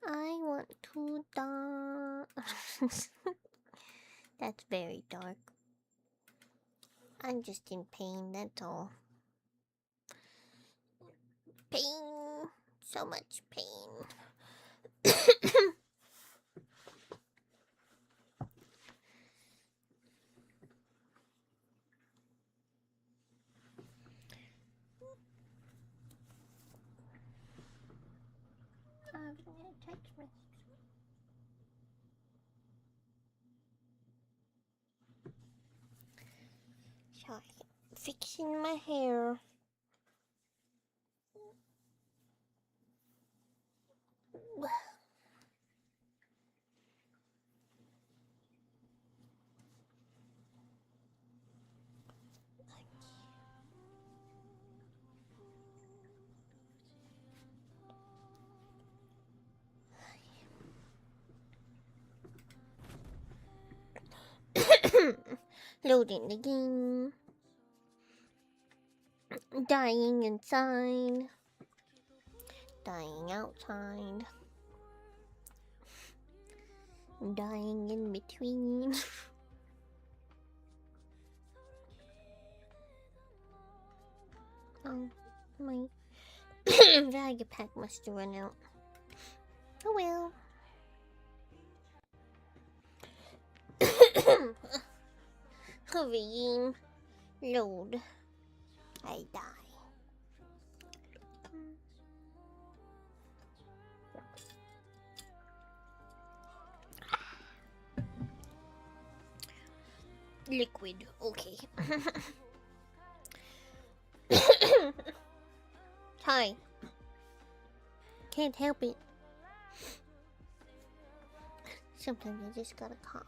Speaker 3: I want to die. That's very dark. I'm just in pain, that's all. Pain. So much pain. Text message. Sorry, fixing my hair. Loading the game. Dying inside. Dying outside. Dying in between. Oh, my value pack must have run out. Oh well. Hurry, load. I die. Liquid, okay. Hi. Can't help it. Sometimes I just gotta cough.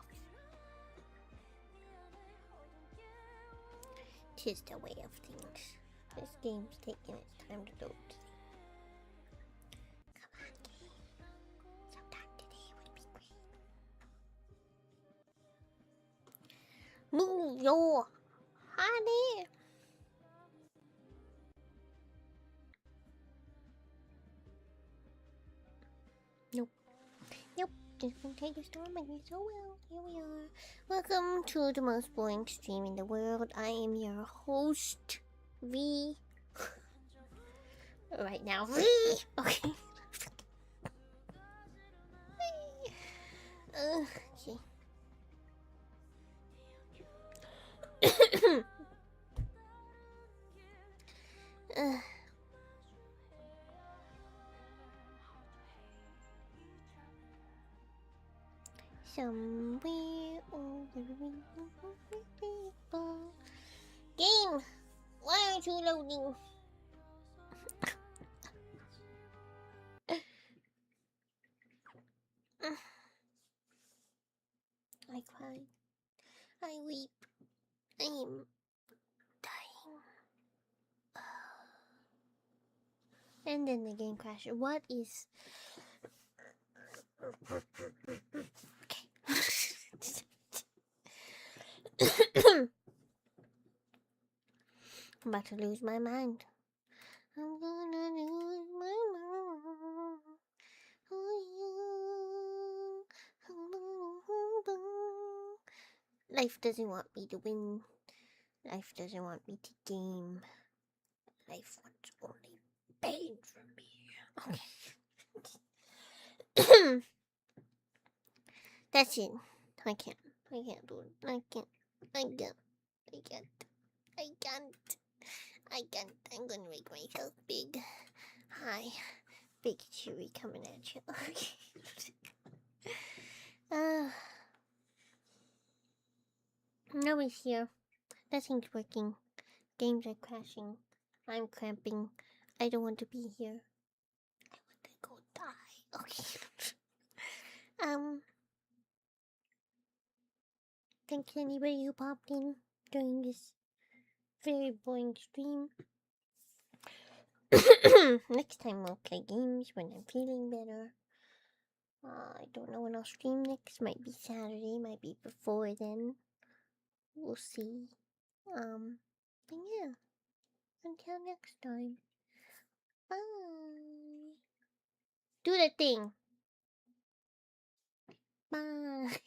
Speaker 3: 'Tis the way of things. This game's taking its time to load. Come on, game. Sometime today would be great. Move your honey. Nope. Nope. Just gonna take a storm and so well. Here we are. Welcome to the most boring stream in the world. I am your host, V. Right now, V. Okay. Okay. Somewhere over the rainbow. Game! Why aren't you loading? I cry. I weep. I am dying. And then the game crashed. What is... I'm about to lose my mind. I'm gonna lose my mind. Life doesn't want me to win. Life doesn't want me to game. Life wants only pain from me. Okay. That's it. I can't. I can't do it. I can't. I can't. I can't. I can't. I can't. I'm gonna make myself big. Hi. Big Chewy coming at you. Nobody's here. Nothing's working. Games are crashing. I'm cramping. I don't want to be here. I want to go die. Okay. Thanks to anybody who popped in during this very boring stream. Next time we'll play games when I'm feeling better. I don't know when I'll stream next. Might be Saturday, might be before then. We'll see. But yeah. Until next time. Bye. Do the thing. Bye.